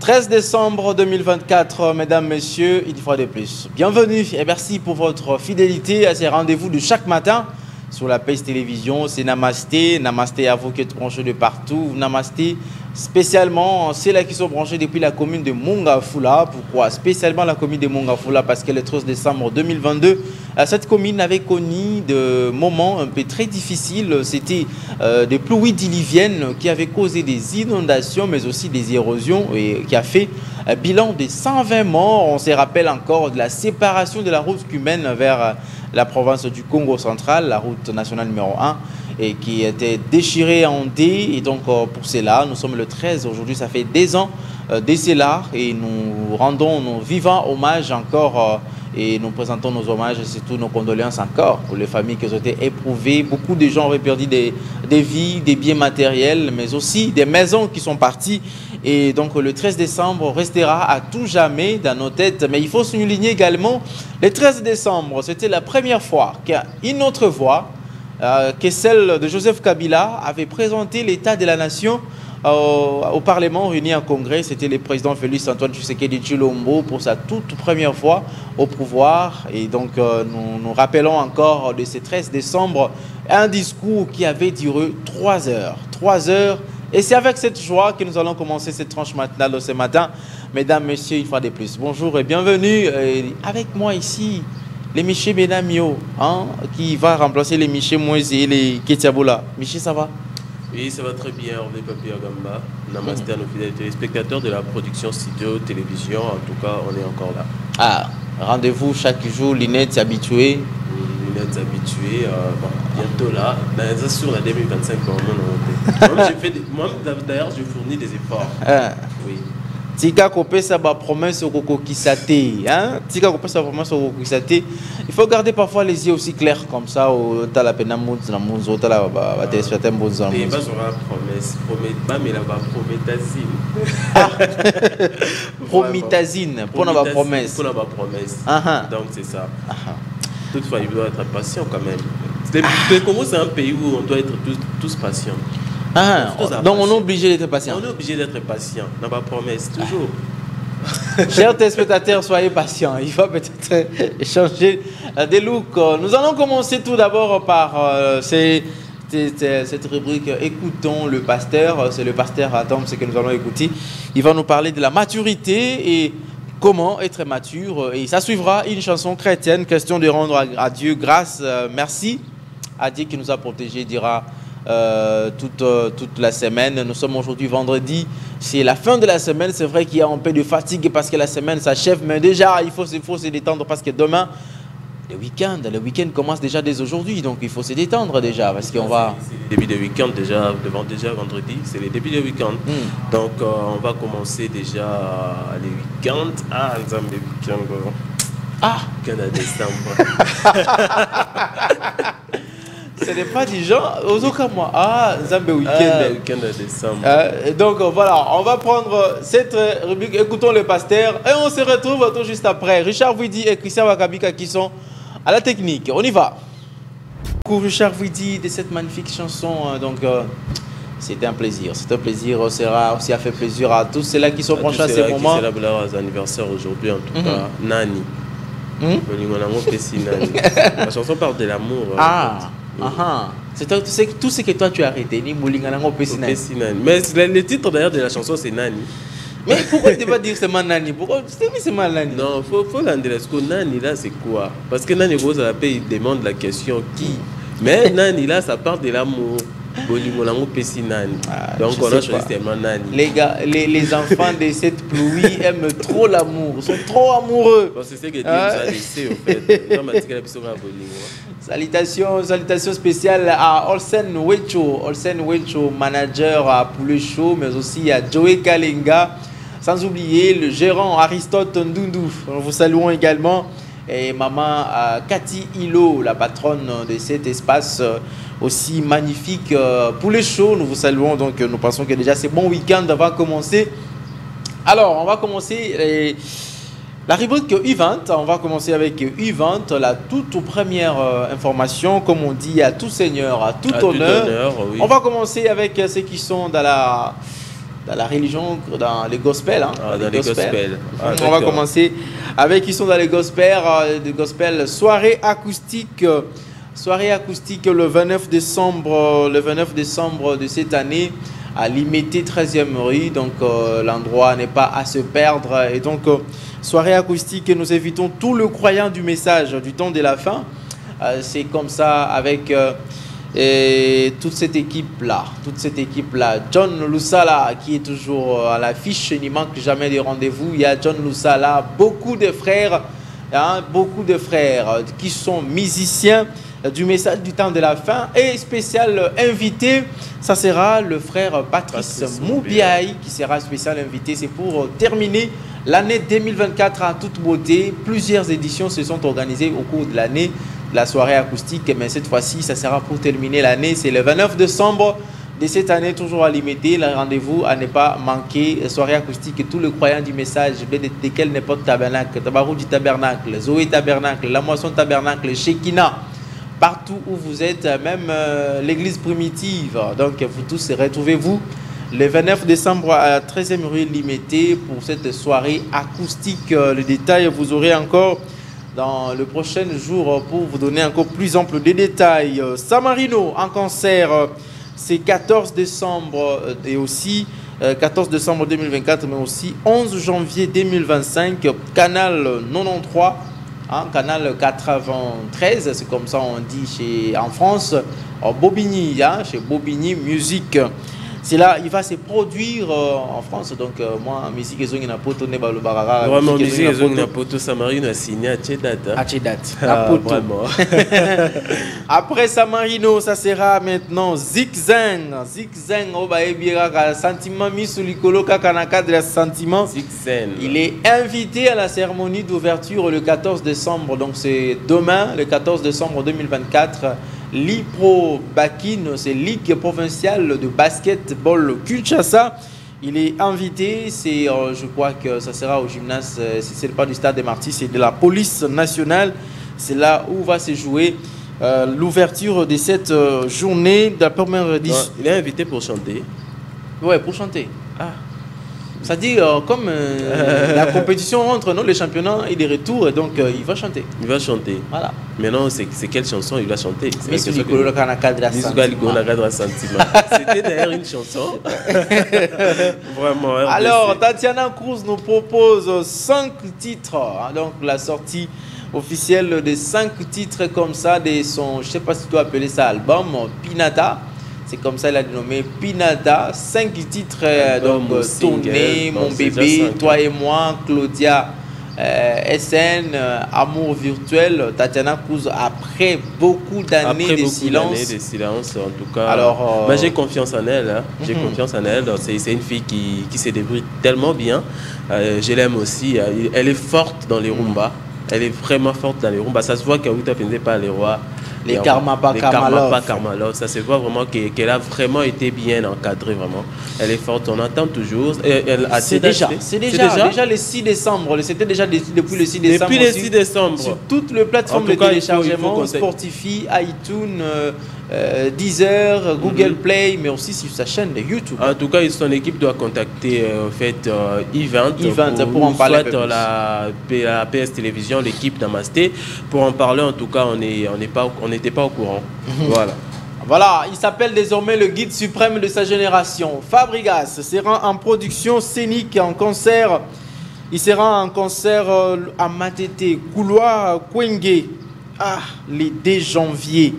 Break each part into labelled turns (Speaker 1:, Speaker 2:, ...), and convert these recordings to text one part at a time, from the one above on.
Speaker 1: 13 décembre 2024, mesdames, messieurs, une fois de plus. Bienvenue et merci pour votre fidélité à ces rendez-vous de chaque matin sur la PACE Télévision. C'est Namasté. Namasté à vous qui êtes branchés de partout. Namasté spécialement ceux-là qui sont branchés depuis la commune de Mongafula. Pourquoi spécialement la commune de Mongafula? Parce que le 13 décembre 2022, cette commune avait connu des moments un peu très difficiles. C'était des pluies diluviennes qui avaient causé des inondations, mais aussi des érosions et qui a fait un bilan de 120 morts. On se rappelle encore de la séparation de la route cubaine vers la province du Congo central, la route nationale numéro 1, et qui était déchirée en dés. Et donc, pour cela, nous sommes le 13. Aujourd'hui, ça fait des ans de cela. Et nous rendons nos vivants hommages encore et nous présentons nos hommages et surtout nos condoléances encore pour les familles qui ont été éprouvées. Beaucoup de gens ont perdu des vies, des biens matériels, mais aussi des maisons qui sont parties. Et donc le 13 décembre restera à tout jamais dans nos têtes. Mais il faut souligner également, le 13 décembre, c'était la première fois qu'une autre voix, que celle de Joseph Kabila, avait présenté l'état de la nation au Parlement réuni en congrès. C'était le président Félix Antoine Tshisekedi Tshilombo pour sa toute première fois au pouvoir. Et donc nous rappelons encore de ce 13 décembre un discours qui avait duré 3 heures. 3 heures. Et c'est avec cette joie que nous allons commencer cette tranche matinale de ce matin. Mesdames, messieurs, une fois de plus, bonjour et bienvenue. Avec moi ici, les Miché Benamio, qui va remplacer les Miché Moïse et les Ketiaboula. Miché, ça va?
Speaker 2: Oui, ça va très bien. On est Papi Agamba. Namasté à nos fidèles téléspectateurs de la production Studio Télévision. En tout cas, on est encore là.
Speaker 1: Ah, rendez-vous chaque jour, Linette habituée.
Speaker 2: Lunettes habituées, bientôt là, sur la 2025, moi d'ailleurs, je fournis des efforts. Oui.
Speaker 1: Tika kopé ça va promesse au coco qui s'até, hein? Tika kopé ça promesse au coco qui s'até. Il faut garder parfois les yeux aussi clairs comme ça au tala penamout na munzo tala ba téléspectateur bonzo.
Speaker 2: Et pas sur la promesse, promet pas mais là va prométhazine.
Speaker 1: Prométhazine pour la promesse.
Speaker 2: Pour la promesse. Donc c'est ça. Toutefois, il doit être patient quand même. Le Congo, c'est un pays où on doit être tous patients.
Speaker 1: Donc on est obligé d'être patient.
Speaker 2: On est obligé d'être patient. On n'a pas promesse, toujours.
Speaker 1: Chers téléspectateurs, soyez patients. Il va peut-être changer des looks. Nous allons commencer tout d'abord par cette rubrique Écoutons le pasteur. C'est le pasteur Adam, c'est que nous allons écouter. Il va nous parler de la maturité et comment être mature. Et ça suivra une chanson chrétienne, question de rendre à Dieu grâce, merci à Dieu qui nous a protégés, dira toute la semaine. Nous sommes aujourd'hui vendredi, c'est la fin de la semaine. C'est vrai qu'il y a un peu de fatigue parce que la semaine s'achève, mais déjà il faut se détendre parce que demain, le week-end commence déjà dès aujourd'hui, donc il faut se détendre déjà parce qu'on va...
Speaker 2: C'est le début de week-end déjà, déjà vendredi, c'est le début de week-end. Donc on va commencer déjà les week-ends. Nzambe week-end. Week-end à décembre.
Speaker 1: Ce n'est pas du genre, aux moi. Nzambe
Speaker 2: week-end à décembre.
Speaker 1: Donc voilà, on va prendre cette rubrique, écoutons le pasteur, et on se retrouve tout juste après. Richard Vidi et Christian Wakabika qui sont à la technique. On y va. Richard Vidi de cette magnifique chanson. Donc c'était un plaisir. C'est un plaisir. Ça a fait plaisir à tous ceux-là qui sont branchés à ces moments.
Speaker 2: Qui célèbrent leurs anniversaires aujourd'hui, en tout cas. Nani. La chanson parle de l'amour.
Speaker 1: C'est tout ce que toi tu as retenu.
Speaker 2: Mais le titre d'ailleurs de la chanson c'est Nani.
Speaker 1: Mais pourquoi tu ne peux pas dire seulement Nani? Pourquoi c'est mal Nani?
Speaker 2: Non, il faut l'indélasco. Nani là c'est quoi? Parce que Nani Rose il demande la question qui. Mais Nani là ça parle de l'amour. Donc on a choisi tellement Nani.
Speaker 1: Les gars, les enfants de cette pluie aiment trop l'amour. Ils sont trop amoureux.
Speaker 2: C'est ce que Dieu nous a laissé au fait.
Speaker 1: Salutations spéciales à Olsen Wecho, manager à Poulet Show, mais aussi à Joey Kalenga. Sans oublier le gérant Aristote Ndundu. Nous vous saluons également. Et maman Cathy Hilo, la patronne de cet espace aussi magnifique pour les shows. Nous vous saluons, donc nous pensons que déjà c'est bon week-end va commencer. Alors on va commencer la rubrique U20. On va commencer avec U20, la toute première information, comme on dit, à tout seigneur, à tout honneur.
Speaker 2: Oui.
Speaker 1: On va commencer avec ceux qui sont dans dans la religion, dans les gospels. Hein,
Speaker 2: dans les gospels.
Speaker 1: On va commencer avec, ils sont dans les gospels, soirée acoustique. Soirée acoustique le 29 décembre de cette année à Limité 13e rue. Donc l'endroit n'est pas à se perdre. Et donc soirée acoustique, nous invitons tout le croyant du message du temps de la fin. C'est comme ça avec toute cette équipe-là. John Lusala qui est toujours à l'affiche, il n'y manque jamais de rendez-vous. Il y a John Lusala, beaucoup de frères qui sont musiciens du message du temps de la fin. Et spécial invité, ça sera le frère Patrice Moubiaï qui sera spécial invité. C'est pour terminer l'année 2024 en toute beauté. Plusieurs éditions se sont organisées au cours de l'année, la soirée acoustique, mais cette fois-ci, ça sera pour terminer l'année. C'est le 29 décembre de cette année, toujours à Limité. Le rendez-vous à ne pas manquer. Soirée acoustique et tout le croyant du message, desquels n'importe tabernacle, Tabarou du tabernacle, Zoé tabernacle, La Moisson tabernacle, Shekina, partout où vous êtes, même l'église primitive. Donc, vous tous, retrouvez-vous le 29 décembre à 13e rue Limité pour cette soirée acoustique. Le détail, vous aurez encore dans le prochain jour pour vous donner encore plus ample des détails. Samarino en concert, c'est 14 décembre et aussi 14 décembre 2024, mais aussi 11 janvier 2025, canal 93, hein, canal 93, c'est comme ça on dit en France, Bobigny, hein, chez Bobigny Musique. C'est là, il va se produire en France. Donc, moi, musique et zone, poto ne balu barara.
Speaker 2: Vraiment, musique et zone, poto Samarino a signé à Tchedat.
Speaker 1: À Tchedat. Vraiment. Après Samarino, ça sera maintenant Zigzang. Zigzang, oh bah, ebira, sentiment mis sous l'icolo, kakanaka de la sentiment.
Speaker 2: Zigzang.
Speaker 1: Il est invité à la cérémonie d'ouverture le 14 décembre. Donc, c'est demain, le 14 décembre 2024. L'Ipro Bakine, c'est Ligue provinciale de basketball Kinshasa. Il est invité, c'est, je crois que ça sera au gymnase, si ce n'est pas du stade des Martyrs, c'est de la police nationale. C'est là où va se jouer l'ouverture de cette journée de la première édition.
Speaker 2: Il est invité pour chanter.
Speaker 1: Ouais, pour chanter. Ah. Ça dit, comme la compétition entre nous, les championnats, il est retour, et donc il va chanter.
Speaker 2: Il va chanter.
Speaker 1: Voilà.
Speaker 2: Maintenant, c'est quelle chanson il va chanter?
Speaker 1: C'était
Speaker 2: d'ailleurs une chanson. Vraiment.
Speaker 1: Alors, Tatiana Cruz nous propose 5 titres. Hein, donc, la sortie officielle de 5 titres comme ça, de son, je ne sais pas si tu dois appeler ça album, Pinata. C'est comme ça, il a dénommé Pinata. 5 titres, donc Tourné, Mon bébé, Toi et moi, Claudia, SN, Amour virtuel, Tatiana Cruz, après beaucoup d'années de silence.
Speaker 2: En tout cas, alors, j'ai confiance en elle. Hein. J'ai confiance en elle. C'est une fille qui se débrouille tellement bien. Je l'aime aussi. Elle est forte dans les rumbas. Elle est vraiment forte dans les rumbas. Ça se voit qu'elle ne pas les rois.
Speaker 1: Les Karma
Speaker 2: Karmalov, ça se voit vraiment qu'elle a vraiment été bien encadrée, vraiment. Elle est forte, on entend toujours.
Speaker 1: C'est déjà le 6 décembre, c'était déjà depuis le 6 décembre.
Speaker 2: Depuis le 6 décembre.
Speaker 1: Sur toutes les plateformes de téléchargement, Spotify, iTunes, Deezer, Google Play, mais aussi sur sa chaîne de YouTube.
Speaker 2: En tout cas, son équipe doit contacter Event
Speaker 1: pour en parler.
Speaker 2: Soit la PS Télévision, l'équipe Namasté, pour en parler. En tout cas, on n'était pas au courant.
Speaker 1: Voilà, il s'appelle désormais le guide suprême de sa génération. Fabregas sera en production scénique en concert. Il sera en concert à Matete, couloir Kwenge, le 2 janvier.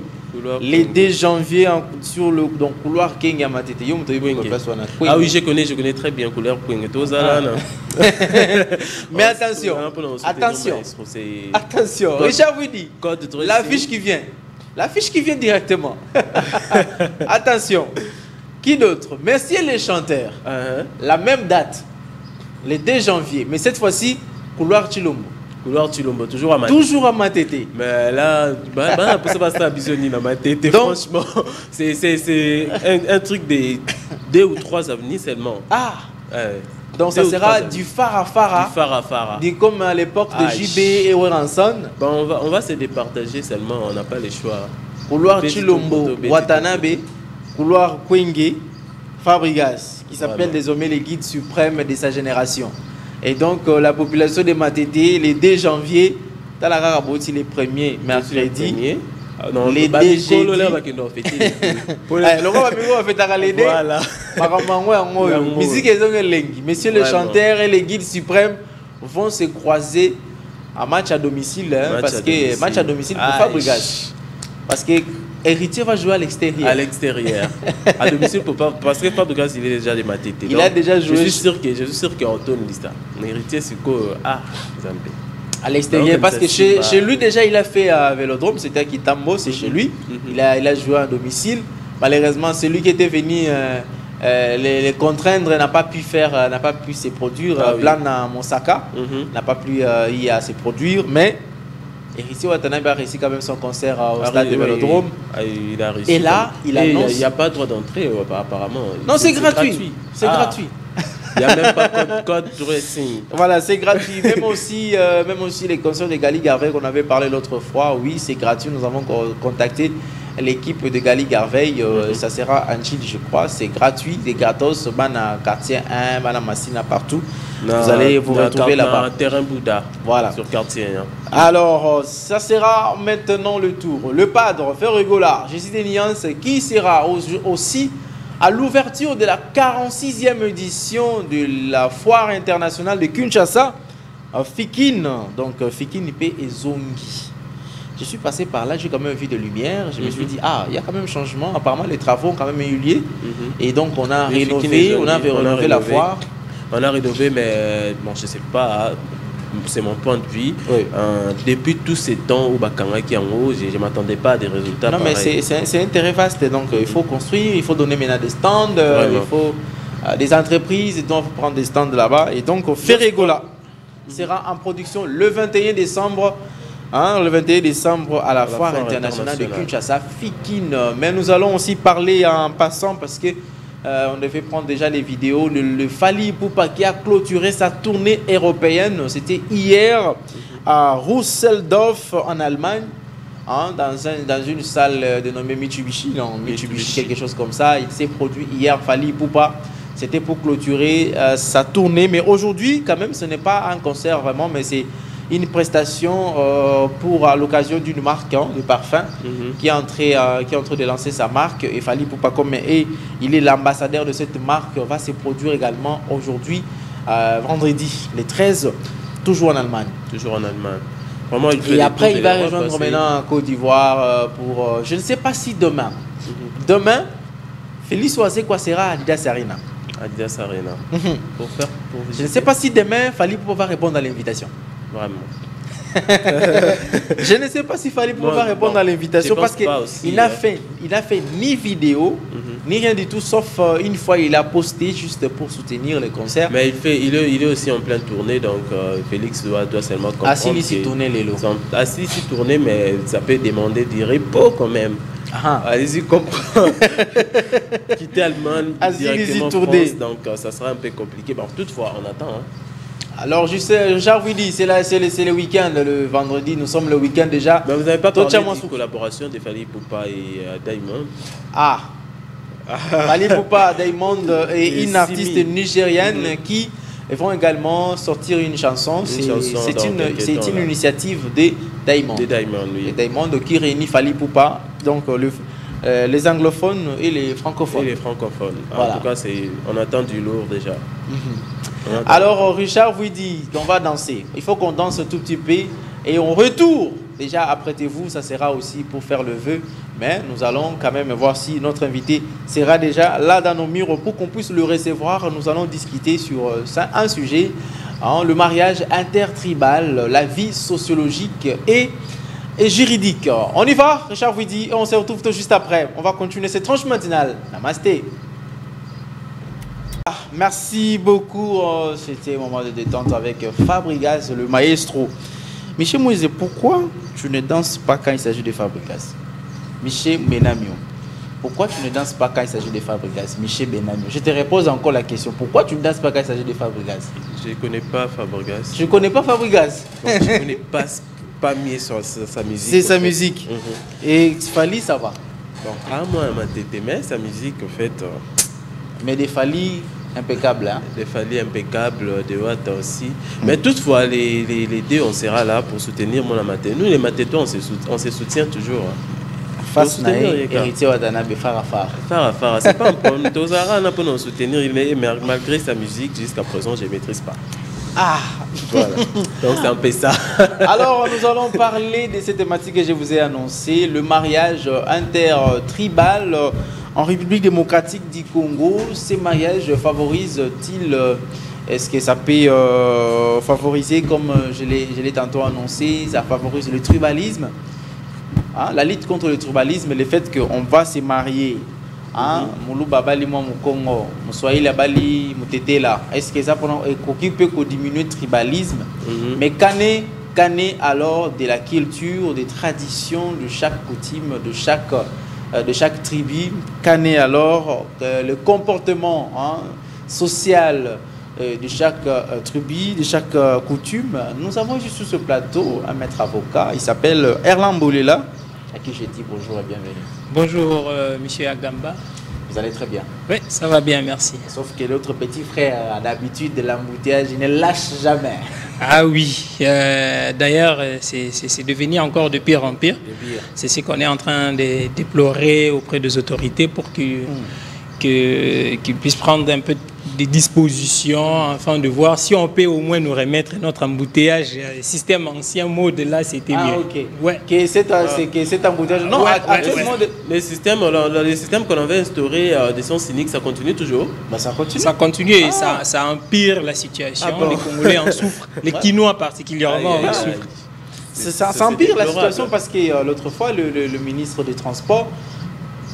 Speaker 1: Les 2 janvier sur le couloir Kwenge à Matete.
Speaker 2: Ah oui, je connais très bien couloir Kwenge.
Speaker 1: Mais attention, Richard vous dit, l'affiche qui vient directement. Attention, qui d'autre? Merci les chanteurs. La même date, le 2 janvier, mais cette fois-ci, couloir Chilombo. Toujours à Matete.
Speaker 2: Mais là, pour ça, franchement, c'est un truc de 2 ou 3 avenues seulement.
Speaker 1: Donc ça sera du Farafara. Comme à l'époque de JB et Weranson.
Speaker 2: On va se départager seulement, on n'a pas le choix.
Speaker 1: Couloir Chilombo, Watanabe, couloir Kwenge, Fabregas. qui s'appellent désormais les guides suprêmes de sa génération. Et donc, la population de Matete, les 2 janvier, dans la Raraboti, les premiers mercredi.
Speaker 2: Non,
Speaker 1: les
Speaker 2: DG.
Speaker 1: Voilà. Musique Messieurs le chanteur et les guides suprêmes vont se croiser à match à domicile. Match à domicile pour Fabregas. Parce que Héritier va jouer à l'extérieur.
Speaker 2: À l'extérieur. À domicile pour pas. Parce que Fabregas, il est déjà de Matete.
Speaker 1: Il a déjà joué.
Speaker 2: Je suis sûr qu'Antoine Lista. Héritier, c'est quoi? Zambé.
Speaker 1: À l'extérieur, parce que chez lui déjà il a fait à Vélodrome, c'était à Kitambo, c'est chez lui. Il a joué à domicile. Malheureusement, celui qui était venu les contraindre n'a pas pu se produire. Blanc à Monsaka n'a pas pu y se produire, mais Héritier Watanabe a réussi quand même son concert au stade de Vélodrome.
Speaker 2: Il a réussi.
Speaker 1: Et là, il annonce.
Speaker 2: Il n'y a pas de droit d'entrée apparemment.
Speaker 1: Non, c'est gratuit. C'est gratuit.
Speaker 2: Il n'y a même pas code dressing.
Speaker 1: Voilà, c'est gratuit. Même aussi les concerts de Gali Garvey qu'on avait parlé l'autre fois, oui, c'est gratuit. Nous avons contacté l'équipe de Gali Garvey. Ça sera en Chine, je crois. C'est gratuit, c'est gratos. Bana quartier 1, Bana Massina, partout. Vous allez vous retrouver là-bas.
Speaker 2: Terrain Bouddha.
Speaker 1: Voilà.
Speaker 2: Sur quartier 1.
Speaker 1: Alors, ça sera maintenant le tour. Le padre Ferregola, Jésus des Nuances, qui sera aussi à l'ouverture de la 46e édition de la foire internationale de Kinshasa, Fikine, donc Fikine Ipé et Zongi. Je suis passé par là, j'ai quand même vu de lumière, je me suis dit, il y a quand même changement, apparemment les travaux ont quand même eu lieu, et donc on a rénové la foire.
Speaker 2: On a rénové, mais bon, je ne sais pas, c'est mon point de vue.
Speaker 1: Oui.
Speaker 2: Depuis tous ces temps où Bakanga qui est en haut, je ne m'attendais pas à des résultats.
Speaker 1: Non, mais c'est un terrain vaste, donc il faut construire, il faut donner maintenant des stands, il faut des entreprises doivent prendre des stands là-bas. Et donc Ferregola sera en production le 21 décembre. Le 21 décembre à la foire internationale de Kinshasa, Fikine. Mais nous allons aussi parler en passant parce que on devait prendre déjà les vidéos. Le Fally Ipupa qui a clôturé sa tournée européenne. C'était hier à Russeldorf en Allemagne, dans une salle dénommée Mitsubishi, quelque chose comme ça. Il s'est produit hier, Fally Ipupa. C'était pour clôturer sa tournée. Mais aujourd'hui, quand même, ce n'est pas un concert vraiment, mais c'est une prestation pour à l'occasion d'une marque de parfum qui est en train de lancer sa marque. Et Fally Ipupa, comme il est l'ambassadeur de cette marque, va se produire également aujourd'hui, vendredi, le 13, toujours en Allemagne.
Speaker 2: Toujours en Allemagne. Vraiment,
Speaker 1: et après, il va rejoindre maintenant Côte d'Ivoire pour, je ne sais pas si demain. Demain, Félix Oazekwa sera à Adidas Arena.
Speaker 2: Adidas Arena.
Speaker 1: Je ne sais pas si demain, Fally Ipupa va répondre à l'invitation.
Speaker 2: Vraiment.
Speaker 1: Je ne sais pas s'il fallait pouvoir répondre à l'invitation parce qu'il n'a fait ni vidéo, ni rien du tout, sauf une fois il a posté juste pour soutenir le concert.
Speaker 2: Mais il est aussi en pleine tournée, donc Félix doit seulement comprendre.
Speaker 1: Assis ici tourner les lots.
Speaker 2: Assis ici tourner, mais ça peut demander du repos quand même. Allez-y comprendre. Quitter Allemagne directement France, donc ça sera un peu compliqué. Bon, toutefois, on attend.
Speaker 1: Alors, je sais, Jarvidi, c'est le week-end, le vendredi, nous sommes le week-end déjà.
Speaker 2: Mais vous n'avez pas parlé de collaboration de Fally Ipupa et Diamond.
Speaker 1: Fally Ipupa, Diamond et une artiste nigérienne qui vont également sortir une chanson. C'est une initiative de Diamond.
Speaker 2: De Diamond, oui.
Speaker 1: Et Diamond qui réunit Fally Ipupa, donc les anglophones et les francophones.
Speaker 2: Et les francophones.
Speaker 1: Voilà.
Speaker 2: En tout cas, on attend du lourd déjà.
Speaker 1: Alors Richard vous dit on va danser, il faut qu'on danse un tout petit peu et on retourne. Déjà apprêtez-vous, ça sera aussi pour faire le vœu, mais nous allons quand même voir si notre invité sera déjà là dans nos murs pour qu'on puisse le recevoir. Nous allons discuter sur un sujet, le mariage intertribal, la vie sociologique et juridique. On y va, Richard vous dit, et on se retrouve tout juste après. On va continuer cette tranche matinale. Namasté. Merci beaucoup. C'était un moment de détente avec Fabregas, le maestro. Michel Moïse, pourquoi tu ne danses pas quand il s'agit de Fabregas? Michel Benamio, pourquoi tu ne danses pas quand il s'agit de Fabregas? Michel Benamio, je te repose encore la question. Pourquoi tu ne danses pas quand il s'agit de Fabregas?
Speaker 2: Je ne connais pas Fabregas.
Speaker 1: Je ne connais pas Fabregas.
Speaker 2: Donc, je ne connais pas mieux sur sa musique.
Speaker 1: C'est sa musique. Et Fally, ça va.
Speaker 2: Donc, moi, ma tête, mais sa musique, en fait.
Speaker 1: Mais des Fally, Impeccable, hein?
Speaker 2: Les Fally impeccables, de Watt aussi. Mais toutefois, les deux, on sera là pour soutenir mon amateur. Nous, les Matétois, on se soutient toujours.
Speaker 1: Face à héritier Watanabe, Farafar.
Speaker 2: Farafar, c'est pas un problème. Tozara, on peut nous soutenir, mais malgré sa musique, jusqu'à présent, je ne maîtrise pas.
Speaker 1: Ah,
Speaker 2: voilà. Donc c'est un peu ça.
Speaker 1: Alors nous allons parler de cette thématique que je vous ai annoncée, le mariage intertribal en République démocratique du Congo. Ces mariages favorisent-ils, est-ce que ça peut favoriser, comme je l'ai tantôt annoncé, ça favorise le tribalisme, hein, la lutte contre le tribalisme, le fait qu'on va se marier. Moulou babali moi mon Congo, mon Swahili bali mutete là. Est-ce que ça peut diminuer le tribalisme? Mais qu'en est alors de la culture, des traditions, de chaque coutume, de chaque tribu? Qu'en est alors le comportement social de chaque tribu, de chaque coutume? Nous avons juste sur ce plateau un maître avocat, il s'appelle Erlan Bolela, à qui je dis bonjour et bienvenue.
Speaker 3: Bonjour, monsieur Agamba.
Speaker 1: Vous allez très bien?
Speaker 3: Oui, ça va bien, merci.
Speaker 1: Sauf que l'autre petit frère a l'habitude de l'embouteillage, il ne lâche jamais.
Speaker 3: Ah oui, d'ailleurs, c'est devenu encore de pire en pire. C'est ce qu'on est en train de déplorer auprès des autorités pour qu'ils puissent prendre un peu des dispositions afin de voir si on peut au moins nous remettre notre embouteillage. Le système ancien mode là, c'était mieux.
Speaker 1: Ah ok. Ouais. Que cet embouteillage. Non, actuellement,
Speaker 2: le système qu'on avait instauré de sens cynique, ça continue toujours.
Speaker 3: Bah, ça continue. Ça continue et ça empire la situation. Bon. Les Congolais en souffrent. Les Quinois particulièrement en souffrent.
Speaker 1: Ça empire la situation parce que l'autre fois, le ministre des Transports,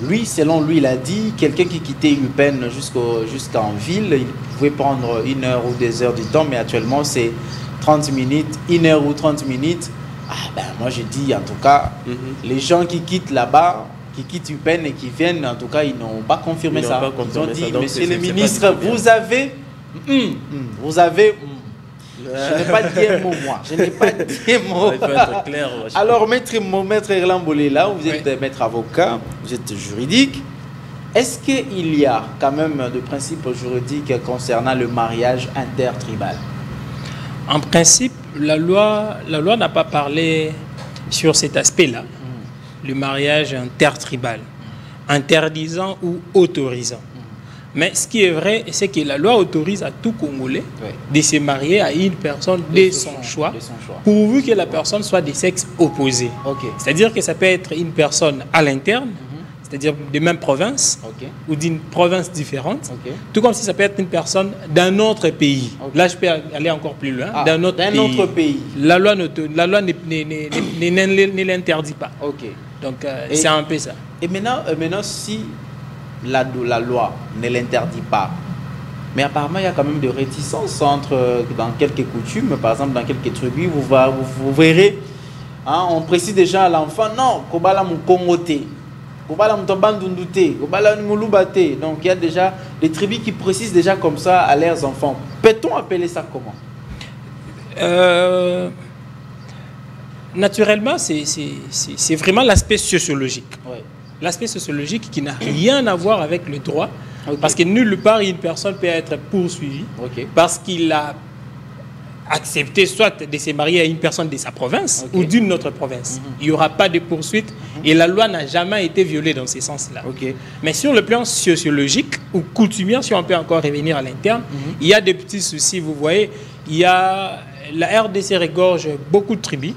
Speaker 1: lui, selon lui, il a dit quelqu'un qui quittait Upen jusqu'en ville, il pouvait prendre 1 heure ou 2 heures du temps, mais actuellement c'est 30 minutes, 1 heure ou 30 minutes. Ah ben moi je dis en tout cas, les gens qui quittent là-bas, qui quittent Upen et qui viennent, en tout cas ils n'ont pas confirmé ça. Ils ont dit, monsieur le ministre, vous avez... Je n'ai pas dit un mot, moi. Je n'ai pas dit un mot.
Speaker 2: Il faut être clair.
Speaker 1: Alors, maître Erlan Bolela, vous êtes maître avocat, vous êtes juridique. Est-ce qu'il y a quand même des principes juridiques concernant le mariage intertribal?
Speaker 3: En principe, la loi n'a pas parlé sur cet aspect-là, le mariage intertribal, interdisant ou autorisant. Mais ce qui est vrai, c'est que la loi autorise à tout Congolais de se marier à une personne de son choix, pourvu que la personne soit de sexe opposé. C'est-à-dire que ça peut être une personne à l'interne, c'est-à-dire de même province, ou d'une province différente, tout comme si ça peut être une personne d'un autre pays. Là, je peux aller encore plus loin, d'un autre pays. La loi ne l'interdit pas. Donc, c'est un peu ça.
Speaker 1: Et maintenant si la loi ne l'interdit pas, mais apparemment il y a quand même des réticences dans quelques coutumes, par exemple dans quelques tribus, vous verrez, hein, on précise déjà à l'enfant, non, kobala mon kongote, kobala mon tambandundute, kobala moulubate. Donc il y a déjà des tribus qui précisent déjà comme ça à leurs enfants. Peut-on appeler ça comment?
Speaker 3: Naturellement, c'est vraiment l'aspect sociologique. L'aspect sociologique qui n'a rien à voir avec le droit, parce que nulle part une personne peut être poursuivie parce qu'il a accepté soit de se marier à une personne de sa province ou d'une autre province. Il n'y aura pas de poursuite et la loi n'a jamais été violée dans ce sens-là. Mais sur le plan sociologique ou coutumier, si on peut encore revenir à l'interne, il y a des petits soucis. Vous voyez, il y a la RDC regorge beaucoup de tribus.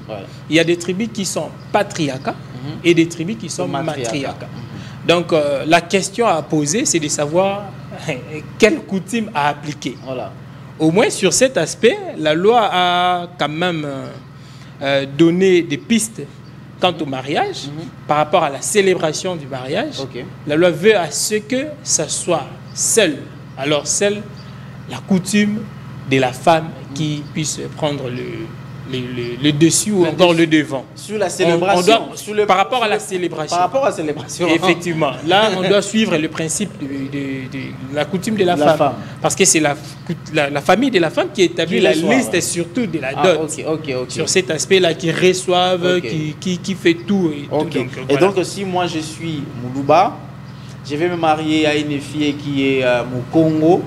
Speaker 3: Il y a des tribus qui sont patriarcats et des tribus qui sont matriarcats. Donc la question à poser, c'est de savoir quelle coutume à appliquer. Au moins sur cet aspect, la loi a quand même donné des pistes quant au mariage, par rapport à la célébration du mariage. La loi veut à ce que ça soit seul, alors seule la coutume de la femme qui puisse prendre le dessus ou encore le devant.
Speaker 1: Sur la célébration.
Speaker 3: Par rapport à la célébration.
Speaker 1: Par rapport à la célébration.
Speaker 3: Effectivement. Là, on doit suivre le principe de la coutume de la femme. Parce que c'est la famille de la femme qui établit la liste surtout de la dot. Sur cet aspect-là, qui reçoivent, qui fait tout.
Speaker 1: Et donc, si moi je suis Moulouba, je vais me marier à une fille qui est au Congo,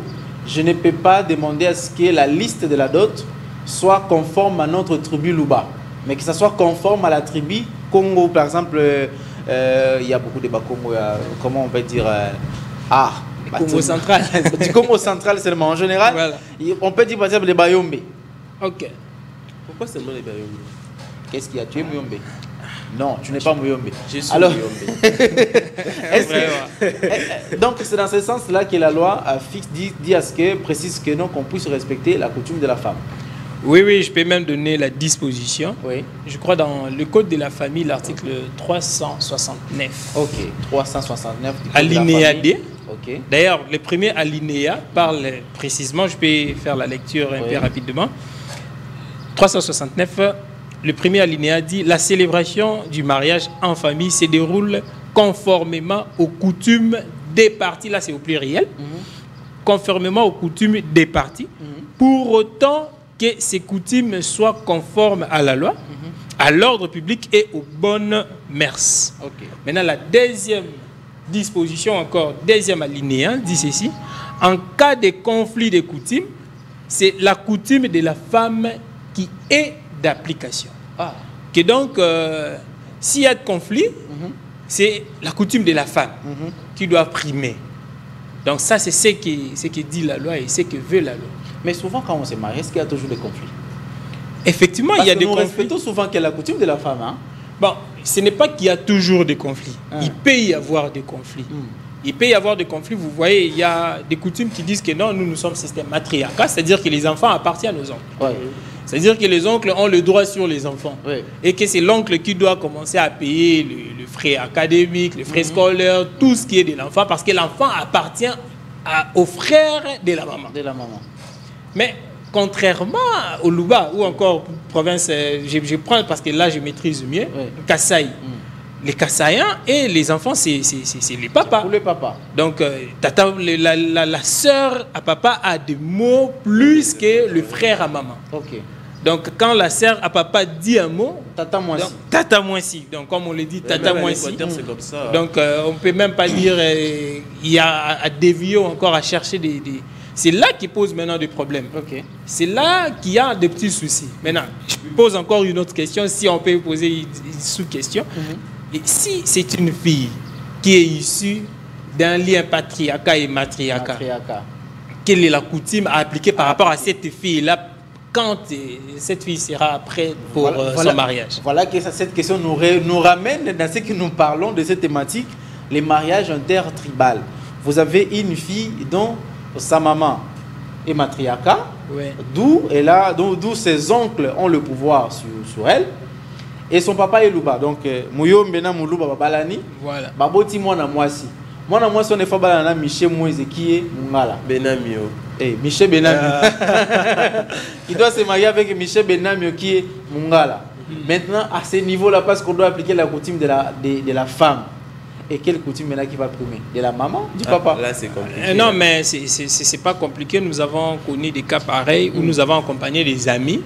Speaker 1: je ne peux pas demander à ce que la liste de la dot soit conforme à notre tribu Luba, mais que ça soit conforme à la tribu Congo, par exemple. Il y a beaucoup de Bakongo, comment on peut dire
Speaker 3: Congo central.
Speaker 1: Du Congo central seulement. En général, voilà. On peut dire par exemple les Bayombe.
Speaker 3: Ok.
Speaker 2: Pourquoi seulement les Bayombe?
Speaker 1: Qu'est-ce qu'il y a? Tu es Muyombe? Non, tu n'es pas Muyombe.
Speaker 2: Je suis
Speaker 1: alors,
Speaker 2: Muyombe.
Speaker 1: Donc c'est dans ce sens-là que la loi dit à ce que, précise que non, qu'on puisse respecter la coutume de la femme.
Speaker 3: Oui, oui, je peux même donner la disposition.
Speaker 1: Oui.
Speaker 3: Je crois dans le Code de la famille, l'article 369.
Speaker 1: Ok, 369.
Speaker 3: Alinéa D.
Speaker 1: Okay.
Speaker 3: D'ailleurs, le premier alinéa parle précisément, je peux faire la lecture un peu rapidement. 369, le premier alinéa dit « La célébration du mariage en famille se déroule conformément aux coutumes des parties », là c'est au pluriel, conformément aux coutumes des parties, pour autant que ces coutumes soient conformes à la loi, à l'ordre public et aux bonnes mœurs.
Speaker 1: Okay.
Speaker 3: Maintenant, la deuxième disposition, encore deuxième alinéa, dit ceci. En cas de conflit de coutumes, c'est la coutume de la femme qui est d'application. Que donc, s'il y a de conflit, c'est la coutume de la femme qui doit primer. Donc ça, c'est ce que dit la loi et ce que veut la loi.
Speaker 1: Mais souvent, quand on se marie, est-ce qu'il y a toujours des conflits?
Speaker 3: Effectivement, il y a des conflits.
Speaker 1: Nous respectons souvent que la coutume de la femme. Hein?
Speaker 3: Bon, ce n'est pas qu'il y a toujours des conflits. Il peut y avoir des conflits. Il peut y avoir des conflits. Vous voyez, il y a des coutumes qui disent que non, nous sommes système matriarcat, c'est-à-dire que les enfants appartiennent aux oncles. C'est-à-dire que les oncles ont le droit sur les enfants. Et que c'est l'oncle qui doit commencer à payer le frais académique, le frais scolaire, tout ce qui est de l'enfant, parce que l'enfant appartient au frère de la maman. Mais contrairement au Luba, ou encore province, je prends parce que là je maîtrise mieux, Kasaï. Les Kassaïens et les enfants, c'est les papas.
Speaker 1: Pour les papas.
Speaker 3: Donc, la sœur à papa a des mots plus que le frère à maman. Donc, quand la sœur à papa dit un mot,
Speaker 1: tata moi si.
Speaker 3: Tata moi si. Donc, comme on le dit, tata moi si.
Speaker 2: C'est comme ça.
Speaker 3: Donc, on ne peut même pas dire il y a à dévier ou encore à chercher des... C'est là qui pose maintenant des problèmes. C'est là qu'il y a des petits soucis. Maintenant, je pose encore une autre question, si on peut poser une sous-question. Et si c'est une fille qui est issue d'un lien patriarcat et matriarcat, quelle est la coutume à appliquer par rapport à cette fille-là quand cette fille sera prête pour son mariage?
Speaker 1: Voilà que cette question nous ramène dans ce que nous parlons de cette thématique, les mariages intertribales. Vous avez une fille dont sa maman est matriarcat, d'où ses oncles ont le pouvoir sur elle. Et son papa est Luba. Donc, Muyombe na Muluba babalani.
Speaker 3: Voilà.
Speaker 1: Baboti mwana mwasi. Mwana mwasi on est fa balana Michel Moïse qui est Mungala.
Speaker 2: Benamio.
Speaker 1: Michel Benamio. Il doit se marier avec Michel Benamio qui est Mungala. Maintenant, à ce niveau-là, parce qu'on doit appliquer la coutume de la femme. Et quelle coutume maintenant qui va primer? De la maman, du papa?
Speaker 2: Là, c'est compliqué.
Speaker 3: Non, mais c'est pas compliqué. Nous avons connu des cas pareils où nous avons accompagné des amis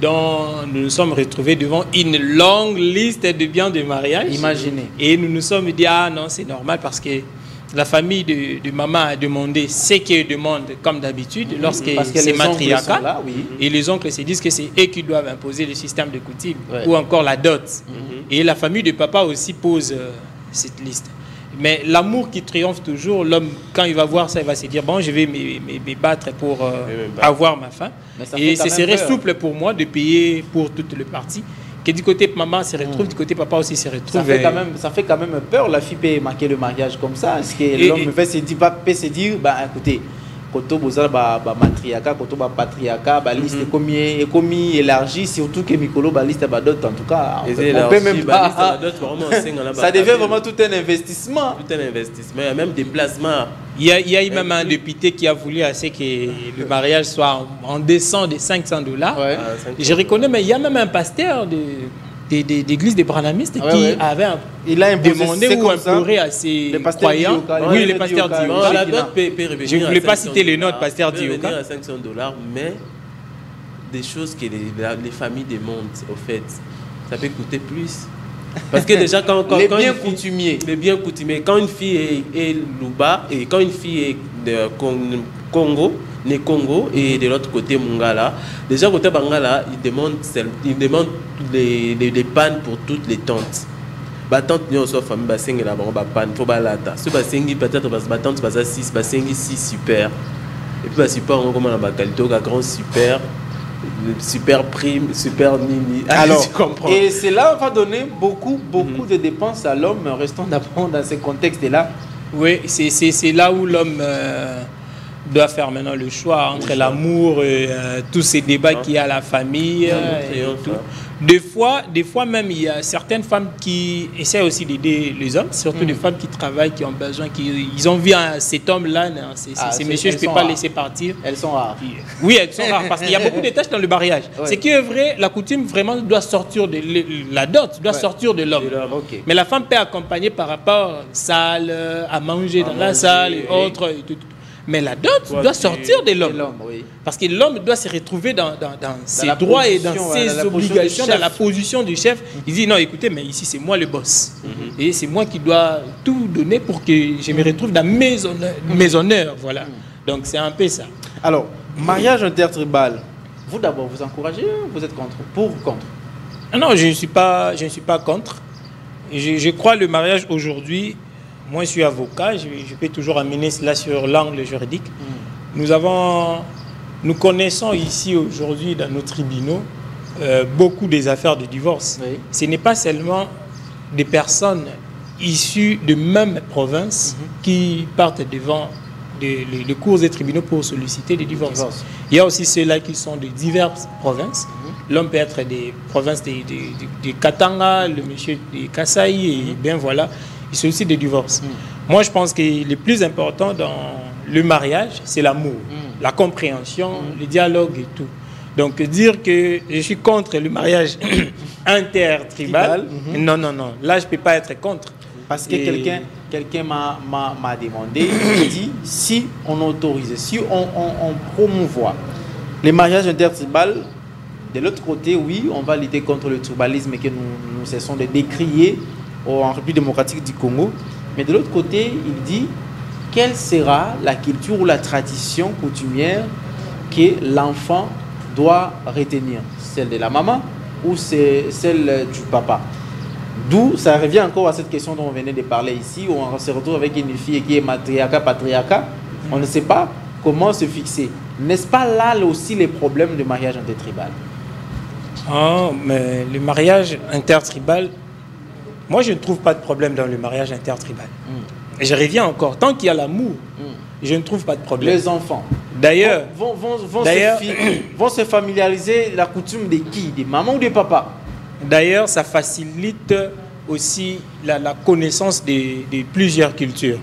Speaker 3: dont nous nous sommes retrouvés devant une longue liste de biens de mariage.
Speaker 1: Imaginez. Et
Speaker 3: nous nous sommes dit, ah non, c'est normal parce que la famille de maman a demandé ce qu'elle demande comme d'habitude lorsque c'est matriarcat. Et les oncles se disent que c'est eux qui doivent imposer le système de coutume ou encore la dot. Et la famille de papa aussi pose cette liste. Mais l'amour qui triomphe toujours, l'homme, quand il va voir ça, il va se dire, bon, je vais me battre pour avoir ma femme. Et ce serait souple pour moi de payer pour toutes les parties. Que du côté maman se retrouve, du côté papa aussi se retrouve.
Speaker 1: Ça fait quand même peur, la fille peut marquer le mariage comme ça. Parce que l'homme peut se dire, bah, écoutez, quand on a matriarcat, quand on a patriarcat, la liste est commis élargie, surtout que Mikolo, la liste est d'autres, en tout cas. On peut même pas. Ça devient vraiment tout un investissement.
Speaker 2: Tout un investissement, il y a même des placements.
Speaker 3: Il y a eu même un député qui a voulu assez que le mariage soit en descend de $500. Je reconnais, mais il y a même un pasteur d'église des branhamistes qui avait demandé ou imploré à ses croyants. Oui, le pasteur Dioka. Je ne voulais pas citer le nom de pasteur Dioka.
Speaker 2: À $500, mais des choses que les familles demandent, au fait, ça peut coûter plus. Parce que déjà, quand
Speaker 1: les biens coutumiers,
Speaker 2: quand une fille est Luba et quand une fille est de Congo, né Congo et de l'autre côté Mongala. Déjà côté Bangala, ils demandent des pannes pour toutes les tantes. Bah tante nous soit famille bah sengi la bango bah panne faut bah lata. Ce bah sengi peut-être bah tante bah 6 bah sengi 6 super. Et puis bah super on comment bah qualité au grand super. Super prime, super mini.
Speaker 1: Alors, et cela va donner beaucoup de dépenses à l'homme, restant d'apprendre dans ces contextes-là.
Speaker 3: Oui, c'est là où l'homme doit faire maintenant le choix entre l'amour et tous ces débats qu'il y a à la famille. Et tout. Des fois même, il y a certaines femmes qui essaient aussi d'aider les hommes, surtout des femmes qui travaillent, qui ont besoin, ils ont vu cet homme-là, ces messieurs, je ne peux pas laisser partir.
Speaker 1: Elles sont rares.
Speaker 3: Oui, elles sont rares, parce qu'il y a beaucoup de tâches dans le mariage. Ouais. Ce qui est vrai, la coutume vraiment doit sortir de la dot, doit sortir de l'homme. Okay. Mais la femme peut accompagner par rapport à salle, à manger dans la salle et autres. Et tout. Mais la dot doit sortir de l'homme. Oui. Parce que l'homme doit se retrouver dans ses droits et dans ses obligations, dans la position du chef. Il dit non, écoutez, mais ici c'est moi le boss. Et c'est moi qui dois tout donner pour que je me retrouve dans mes honneurs. Voilà. Donc c'est un peu ça.
Speaker 1: Alors, mariage intertribal, vous d'abord, vous encouragez ou vous êtes contre? Pour ou contre?
Speaker 3: Non, je ne suis pas contre. Je crois le mariage aujourd'hui. Moi, je suis avocat, je peux toujours amener cela sur l'angle juridique. Nous connaissons ici aujourd'hui dans nos tribunaux beaucoup des affaires de divorce. Oui. Ce n'est pas seulement des personnes issues de même province qui partent devant les cours des tribunaux pour solliciter des divorces. Il y a aussi ceux-là qui sont de diverses provinces. L'homme peut être des provinces de Katanga, le monsieur de Kasaï, et bien voilà. Il sollicite des divorces. Moi, je pense que le plus important dans le mariage, c'est l'amour, la compréhension, le dialogue et tout. Donc, dire que je suis contre le mariage intertribal, non. Là, je ne peux pas être contre.
Speaker 1: Parce que quelqu'un m'a demandé, il dit, si on autorise, si on promouvoit les mariages intertribal, de l'autre côté, oui, on va lutter contre le tribalisme que nous cessons de décrier en République démocratique du Congo. Mais de l'autre côté, il dit quelle sera la culture ou la tradition coutumière que l'enfant doit retenir, celle de la maman ou celle du papa. D'où ça revient encore à cette question dont on venait de parler ici, où on se retrouve avec une fille qui est matriarcat, patriarcat. On ne sait pas comment se fixer. N'est-ce pas là aussi les problèmes de mariage intertribal?
Speaker 3: Mais le mariage intertribal, moi, je ne trouve pas de problème dans le mariage intertribal. Et je reviens encore, tant qu'il y a l'amour, je ne trouve pas de problème.
Speaker 1: Les enfants,
Speaker 3: d'ailleurs,
Speaker 1: vont se familiariser la coutume de qui? Des mamans ou des papas?
Speaker 3: D'ailleurs, ça facilite aussi la connaissance de plusieurs cultures.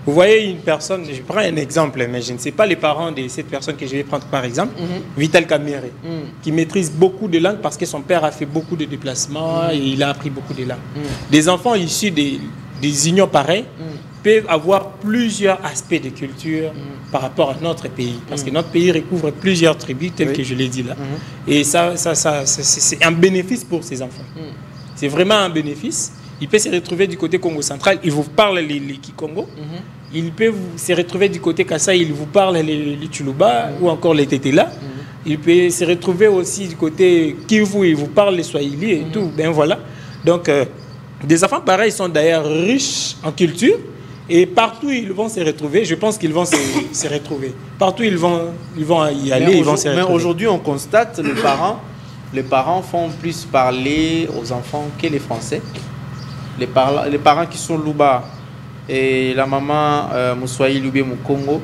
Speaker 3: Vous voyez une personne, je prends un exemple, mais je ne sais pas les parents de cette personne que je vais prendre par exemple, Vital Kamere, qui maîtrise beaucoup de langues parce que son père a fait beaucoup de déplacements et il a appris beaucoup de langues. Des enfants issus des unions pareilles peuvent avoir plusieurs aspects de culture par rapport à notre pays. Parce que notre pays recouvre plusieurs tribus, telles que je l'ai dit là. Et ça c'est un bénéfice pour ces enfants. C'est vraiment un bénéfice. Il peut se retrouver du côté Congo central, il vous parle les Kikongo. Il peut se retrouver du côté Kasaï, il vous parle les Tchuluba ou encore les Tétéla. Il peut se retrouver aussi du côté Kivu, il vous parle les Swahili et tout. Ben voilà. Donc, des enfants pareils sont d'ailleurs riches en culture et partout où ils vont se retrouver, je pense qu'ils vont se retrouver. Partout où ils vont y aller, ils vont se retrouver.
Speaker 1: Mais aujourd'hui, on constate les parents font plus parler aux enfants que les Français. Les parents qui sont Luba et la maman Moussoaï, Loubé, Moukongo,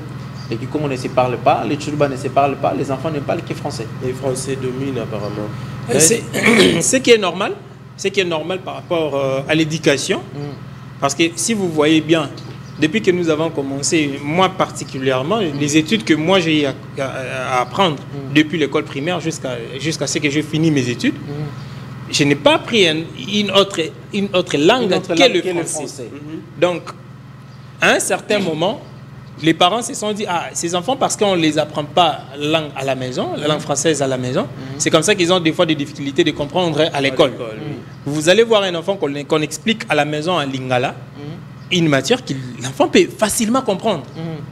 Speaker 1: les Kikongo ne se parlent pas, les Tchuluba ne se parlent pas, les enfants ne parlent que français.
Speaker 2: Les Français dominent apparemment.
Speaker 3: Ce qui est normal par rapport à l'éducation. Parce que si vous voyez bien, depuis que nous avons commencé, moi particulièrement, les études que moi j'ai eu à apprendre depuis l'école primaire jusqu'à ce que j'ai fini mes études, je n'ai pas appris une autre langue que le français. Donc, à un certain moment, les parents se sont dit, ces enfants, parce qu'on ne les apprend pas la langue à la maison, la langue française à la maison, c'est comme ça qu'ils ont des fois des difficultés de comprendre à l'école. Vous allez voir un enfant qu'on explique à la maison en lingala, une matière que l'enfant peut facilement comprendre.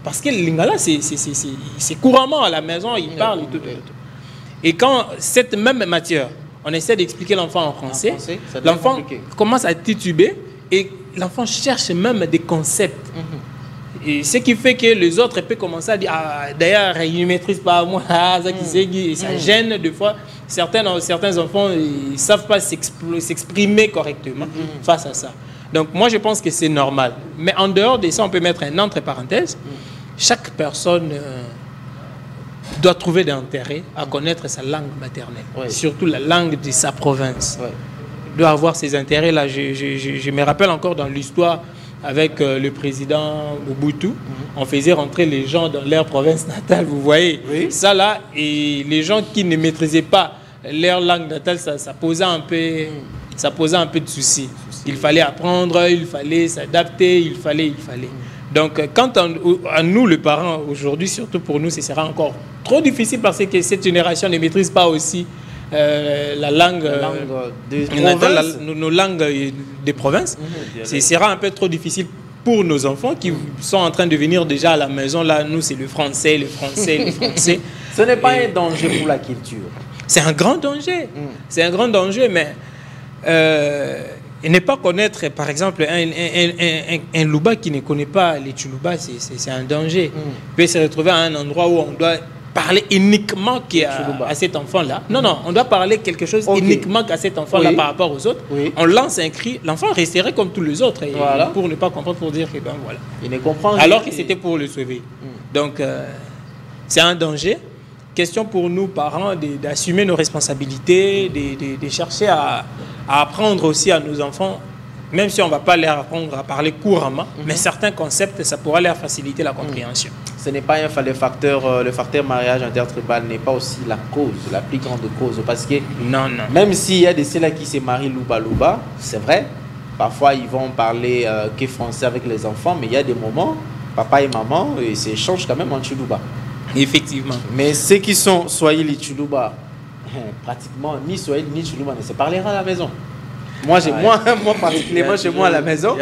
Speaker 3: Parce que le lingala, c'est couramment à la maison, il parle et tout. Et quand cette même matière, on essaie d'expliquer l'enfant en français, l'enfant commence à tituber et l'enfant cherche même des concepts. Et ce qui fait que les autres peuvent commencer à dire d'ailleurs, il ne maîtrise pas moi, ça gêne des fois. Certains enfants ne savent pas s'exprimer correctement face à ça. Donc moi je pense que c'est normal. Mais en dehors de ça, on peut mettre un entre parenthèses. Chaque personne doit trouver d'intérêt à connaître sa langue maternelle, surtout la langue de sa province. Il doit avoir ses intérêts là. Je me rappelle encore dans l'histoire avec le président Mobutu, on faisait rentrer les gens dans leur province natale, vous voyez. Ça là, et les gens qui ne maîtrisaient pas leur langue natale, ça posait un peu de soucis. Il fallait apprendre, il fallait s'adapter, il fallait. Donc, quant à nous, les parents, aujourd'hui, surtout pour nous, ce sera encore trop difficile parce que cette génération ne maîtrise pas aussi la langue nos langues des provinces. Ce sera un peu trop difficile pour nos enfants qui sont en train de venir déjà à la maison. Là, nous, c'est le français.
Speaker 1: Ce n'est pas un danger pour la culture.
Speaker 3: C'est un grand danger. C'est un grand danger, mais ne pas connaître, par exemple, un Luba qui ne connaît pas les Tchoulouba, c'est un danger. Il peut se retrouver à un endroit où on doit parler uniquement à cet enfant-là. Non, on doit parler quelque chose uniquement à cet enfant-là par rapport aux autres. On lance un cri, l'enfant resterait comme tous les autres. Et pour ne pas comprendre, pour dire que voilà.
Speaker 1: Il ne comprend
Speaker 3: alors que c'était pour le sauver. Donc, c'est un danger. Question pour nous, parents, d'assumer nos responsabilités, de chercher à apprendre aussi à nos enfants, même si on ne va pas leur apprendre à parler couramment, mais certains concepts, ça pourra leur faciliter la compréhension. Ce
Speaker 1: n'est pas le facteur mariage intertribal n'est pas aussi la cause, la plus grande cause. Parce que même s'il y a des ceux-là qui se marient louba, c'est vrai, parfois ils vont parler que français avec les enfants, mais il y a des moments, papa et maman, ils s'échangent quand même en tchoulouba.
Speaker 3: Effectivement.
Speaker 1: Mais ceux qui sont Swahili Tchoulouba, pratiquement ni Swahili ni Tchoulouba ne se parlera à la maison. Moi, particulièrement chez moi à la maison,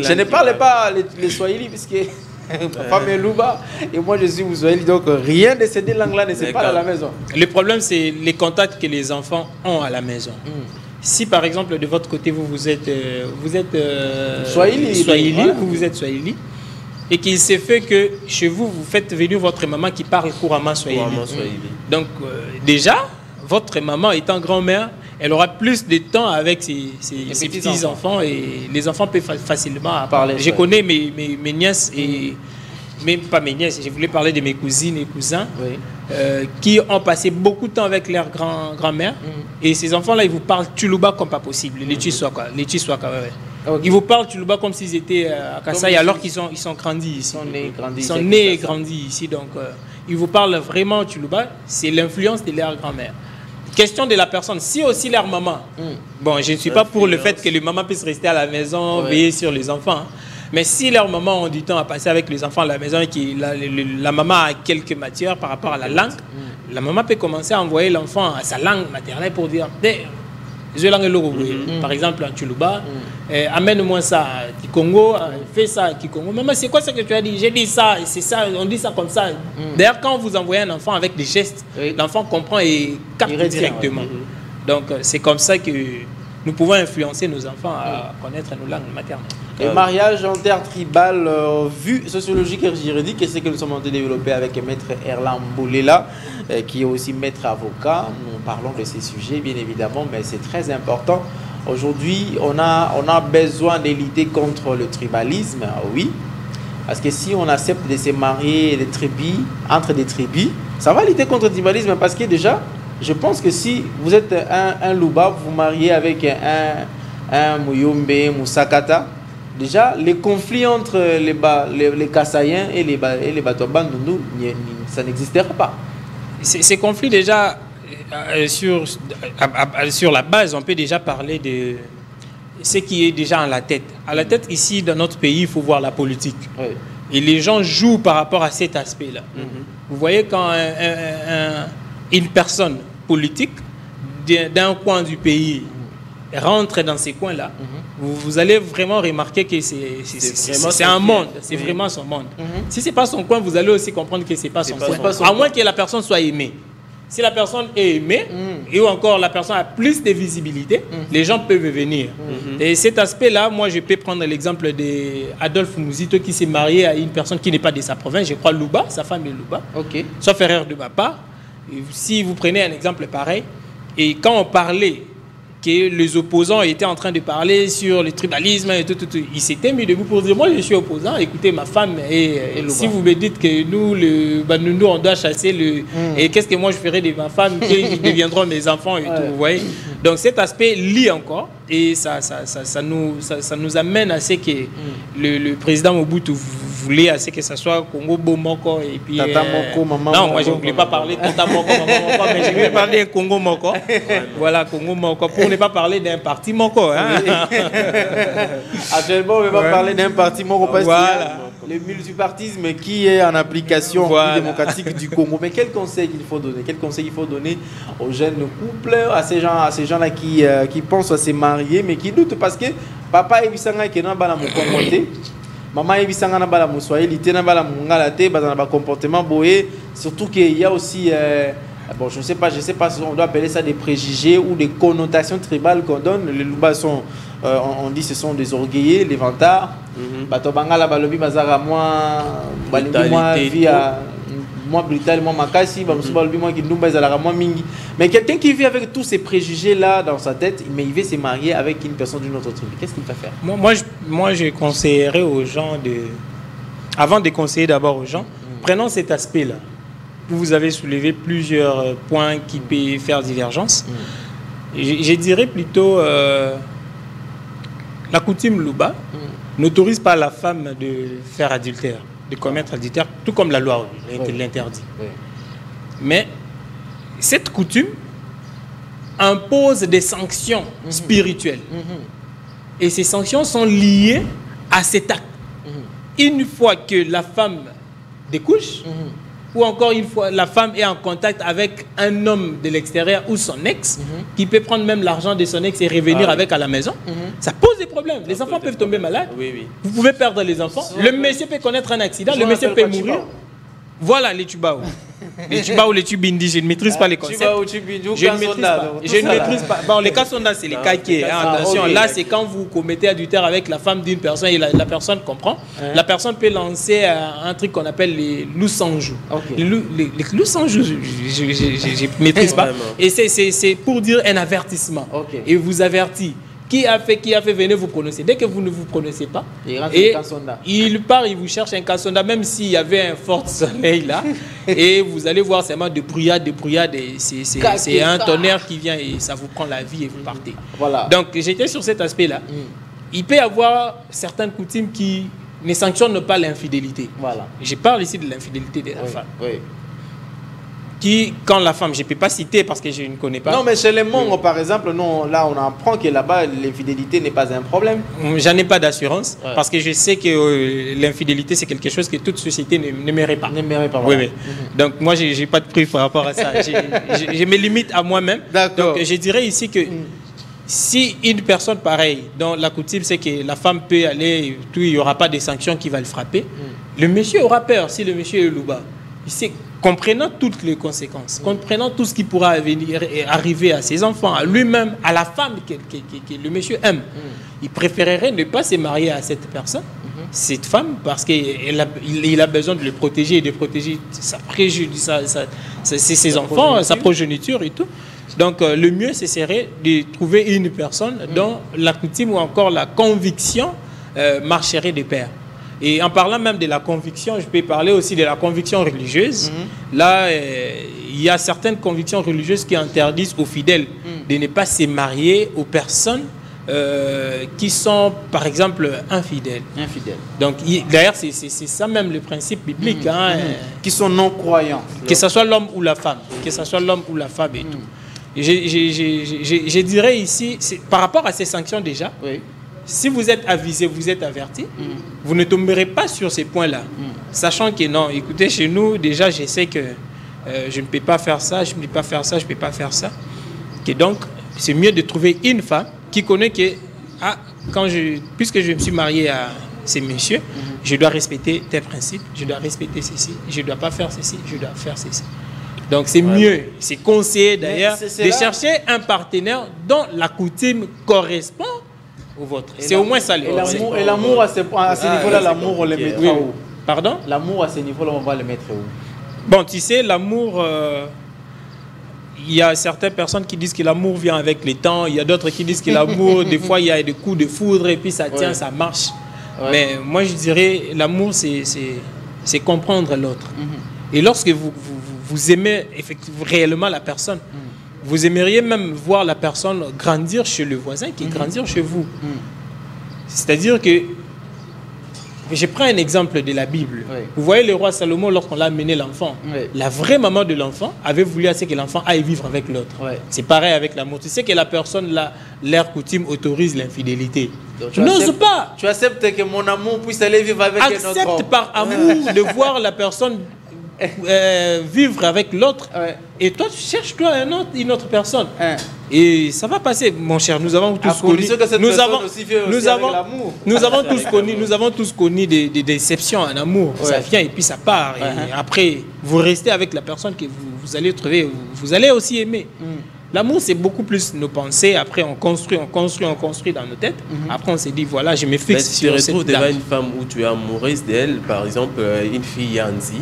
Speaker 1: je ne parle pas les Swahili puisque papa est Louba et moi je suis Swahili, donc rien de ces deux langues-là ne se parle à la maison.
Speaker 3: Le problème, c'est les contacts que les enfants ont à la maison. Si par exemple de votre côté vous êtes Swahili, et qu'il s'est fait que chez vous, vous faites venir votre maman qui parle couramment Swahili. Donc déjà, votre maman étant grand-mère, elle aura plus de temps avec ses petits-enfants et les enfants peuvent facilement parler. Je connais mes nièces et même pas mes nièces, je voulais parler de mes cousines et cousins qui ont passé beaucoup de temps avec leur grand-mère et ces enfants-là, ils vous parlent Tchoulouba comme pas possible, les Tchiswaka. Ils vous parlent Tchoulouba comme s'ils étaient à Kasaï alors qu'ils sont grandis ici. Ils sont nés et grandis ici, donc ils vous parlent vraiment Tchoulouba, c'est l'influence de leur grand-mère. Question de la personne, si aussi leur maman, bon, je ne suis pas pour le fait que les mamans puissent rester à la maison, veiller sur les enfants, mais si leur maman ont du temps à passer avec les enfants à la maison et que la maman a quelques matières par rapport à la langue, la maman peut commencer à envoyer l'enfant à sa langue maternelle pour dire par exemple en Tchoulouba, amène-moi ça Kikongo, fais ça Kikongo. Maman, c'est quoi ce que tu as dit? J'ai dit ça, c'est ça, on dit ça comme ça. D'ailleurs, quand vous envoyez un enfant avec des gestes, l'enfant comprend et capte directement. Donc c'est comme ça que nous pouvons influencer nos enfants à connaître nos langues maternelles.
Speaker 1: Le mariage intertribal, vu sociologique et juridique, c'est ce que nous sommes en train de développer avec Maître Erlan Boulela, qui est aussi maître avocat. Nous parlons de ces sujets, bien évidemment, mais c'est très important. Aujourd'hui, on a besoin de lutter contre le tribalisme, oui. Parce que si on accepte de se marier entre des tribus, ça va lutter contre le tribalisme parce que déjà, je pense que si vous êtes un Luba, vous mariez avec un Muyombe, Moussakata, déjà, les conflits entre les Kassaïens et les Batoban, ça n'existera pas.
Speaker 3: Ces conflits, déjà, sur la base, on peut déjà parler de ce qui est déjà en la tête. À la tête, ici, dans notre pays, il faut voir la politique. Et les gens jouent par rapport à cet aspect-là. Vous voyez, quand une personne politique d'un coin du pays rentre dans ces coins-là, vous allez vraiment remarquer que c'est un monde, c'est vraiment son monde. Si ce n'est pas son coin, vous allez aussi comprendre que ce n'est pas son coin. À moins que la personne soit aimée. Si la personne est aimée, et ou encore la personne a plus de visibilité, les gens peuvent venir. Et cet aspect-là, moi je peux prendre l'exemple d'Adolphe Mouzito qui s'est marié à une personne qui n'est pas de sa province, je crois Louba, sa femme est Louba, sauf erreur de ma part. Et si vous prenez un exemple pareil, et quand on parlait que les opposants étaient en train de parler sur le tribalisme et tout. Ils s'étaient mis debout pour dire, moi je suis opposant, écoutez, ma femme et si vous me dites que nous on doit chasser le... Et qu'est-ce que moi je ferai de ma femme, qu'ils deviendront mes enfants et tout, vous voyez. Donc cet aspect lie encore et ça nous amène à ce que le président Mobutu voulait à ce que ça soit Congo Bomoko et puis...
Speaker 1: Tata Moko, maman.
Speaker 3: Non, moi je ne voulais pas parler de Tata Moko, maman Moko, mais je voulais parler de Congo Moko. Voilà, Congo Moko. Pour ne pas parler d'un parti Moko. Hein.
Speaker 1: Actuellement, on ne va pas parler d'un parti Moko parce qu'il y a le multipartisme qui est en application démocratique du Congo. Mais quel conseil il faut donner? Quel conseil il faut donner aux jeunes couples, à ces gens-là qui pensent à se marier, mais qui doutent parce que papa est bisanga qui n'a pas la monté. Maman est bisanga n'a pas la moussouaïlité, n'a pas la mongalate, n'a pas comportement boé. Surtout qu'il y a aussi... bon, je ne sais pas si on doit appeler ça des préjugés ou des connotations tribales qu'on donne. Les Louba sont, on dit, ce sont des orgueillers, les vantards. Batobangala balobi bazara moins brutal, moins makasi, moins mingi. Mais quelqu'un qui vit avec tous ces préjugés là dans sa tête, mais il veut se marier avec une personne d'une autre tribu. Qu'est-ce qu'il va faire?
Speaker 3: Moi, je conseillerais aux gens avant de conseiller d'abord aux gens, prenons cet aspect-là. Vous avez soulevé plusieurs points qui peuvent faire divergence. Je dirais plutôt la coutume Louba n'autorise pas la femme de faire adultère, de commettre adultère, tout comme la loi l'interdit. Mais cette coutume impose des sanctions spirituelles. Et ces sanctions sont liées à cet acte. Une fois que la femme découche, ou encore une fois la femme est en contact avec un homme de l'extérieur ou son ex, qui peut prendre même l'argent de son ex et revenir avec à la maison, ça pose des problèmes. Les enfants peuvent tomber malades, vous pouvez perdre les enfants, le monsieur peut connaître un accident, le monsieur peut mourir. Voilà les Tubao. Les Tubao ou les Tubindi, je ne maîtrise pas les concepts. Je ne maîtrise pas. Bon, les cas sont là, c'est les cas qui... Attention, là c'est quand vous commettez adultère avec la femme d'une personne et la personne comprend. La personne peut lancer un truc qu'on appelle les loups-sans-joues. Les loups-sans-joues, je ne maîtrise pas. Et c'est pour dire un avertissement. Et vous avertit. Qui a fait venir vous prononcer? Dès que vous ne vous prononcez pas, il part, il vous cherche un cassonda, même s'il y avait un fort soleil là, et vous allez voir seulement de brouillade, c'est un tonnerre qui vient et ça vous prend la vie et vous partez. Donc j'étais sur cet aspect-là. Il peut y avoir certaines coutumes qui ne sanctionnent pas l'infidélité. Je parle ici de l'infidélité des femmes. Qui, quand la femme, je ne peux pas citer parce que je ne connais pas.
Speaker 1: Non, mais chez les Mongo, par exemple, non, là, on apprend que là-bas, l'infidélité n'est pas un problème.
Speaker 3: J'en ai pas d'assurance parce que je sais que l'infidélité, c'est quelque chose que toute société n'aimerait pas. Donc, moi, je n'ai pas de preuve par rapport à ça. Je me limite à moi-même. Donc, je dirais ici que si une personne pareille, dont la coutume, c'est que la femme peut aller, tout, il n'y aura pas de sanctions qui va le frapper, le monsieur aura peur si le monsieur est louba. Il sait, comprenant toutes les conséquences, comprenant tout ce qui pourra arriver à ses enfants, à lui-même, à la femme que le monsieur aime, il préférerait ne pas se marier à cette personne, cette femme, parce qu'il a besoin de le protéger et de protéger ses enfants, sa progéniture et tout. Donc le mieux, ce serait de trouver une personne dont la coutume ou encore la conviction marcherait de pair. Et en parlant même de la conviction, je peux parler aussi de la conviction religieuse. Là, il y a certaines convictions religieuses qui interdisent aux fidèles de ne pas se marier aux personnes qui sont, par exemple, infidèles. Donc, d'ailleurs, c'est ça même le principe biblique.
Speaker 1: Qui sont non-croyants.
Speaker 3: Que ce soit l'homme ou la femme. Que ce soit l'homme ou la femme et tout. Je dirais ici, par rapport à ces sanctions déjà, si vous êtes avisé, vous êtes averti, vous ne tomberez pas sur ces points-là. Sachant que non, écoutez, chez nous, déjà, je sais que je ne peux pas faire ça, je ne peux pas faire ça, je ne peux pas faire ça. Que donc, c'est mieux de trouver une femme qui connaît que, puisque je me suis marié à ces messieurs, je dois respecter tes principes, je dois respecter ceci, je ne dois pas faire ceci, je dois faire ceci. Donc c'est mieux, c'est conseillé d'ailleurs de chercher un partenaire dont la coutume correspond au vôtre. C'est au moins ça.
Speaker 1: Et l'amour à ce niveau-là, l'amour on le mettra où?
Speaker 3: Pardon?
Speaker 1: L'amour à ce niveau-là, on va le mettre où?
Speaker 3: Bon, tu sais, l'amour, il y a certaines personnes qui disent que l'amour vient avec le temps, il y a d'autres qui disent que l'amour, des fois, il y a des coups de foudre et puis ça tient, ça marche. Ouais. Mais moi, je dirais, l'amour, c'est comprendre l'autre. Et lorsque vous aimez effectivement réellement la personne, vous aimeriez même voir la personne grandir chez le voisin qui grandir chez vous. C'est-à-dire que, je prends un exemple de la Bible. Vous voyez le roi Salomon, lorsqu'on l'a amené l'enfant, la vraie maman de l'enfant avait voulu assez que l'enfant aille vivre avec l'autre. C'est pareil avec l'amour. Tu sais que la personne, l'air coutume autorise l'infidélité. Tu n'oses pas.
Speaker 1: Tu acceptes que mon amour puisse aller vivre avec un autre homme.
Speaker 3: Accepte par amour de voir la personne vivre avec l'autre, et toi tu cherches une autre personne, et ça va passer, mon cher. Nous avons tous connu, nous avons tous connu des déceptions en amour. Ça vient et puis ça part, et après vous restez avec la personne que vous allez trouver, vous allez aussi aimer. L'amour, c'est beaucoup plus nos pensées. Après, on construit dans nos têtes. Après, on s'est dit, voilà, je me fixe sur cette dame.
Speaker 2: Tu te retrouves devant une femme où tu es amoureuse d'elle, par exemple, une fille Yanzi,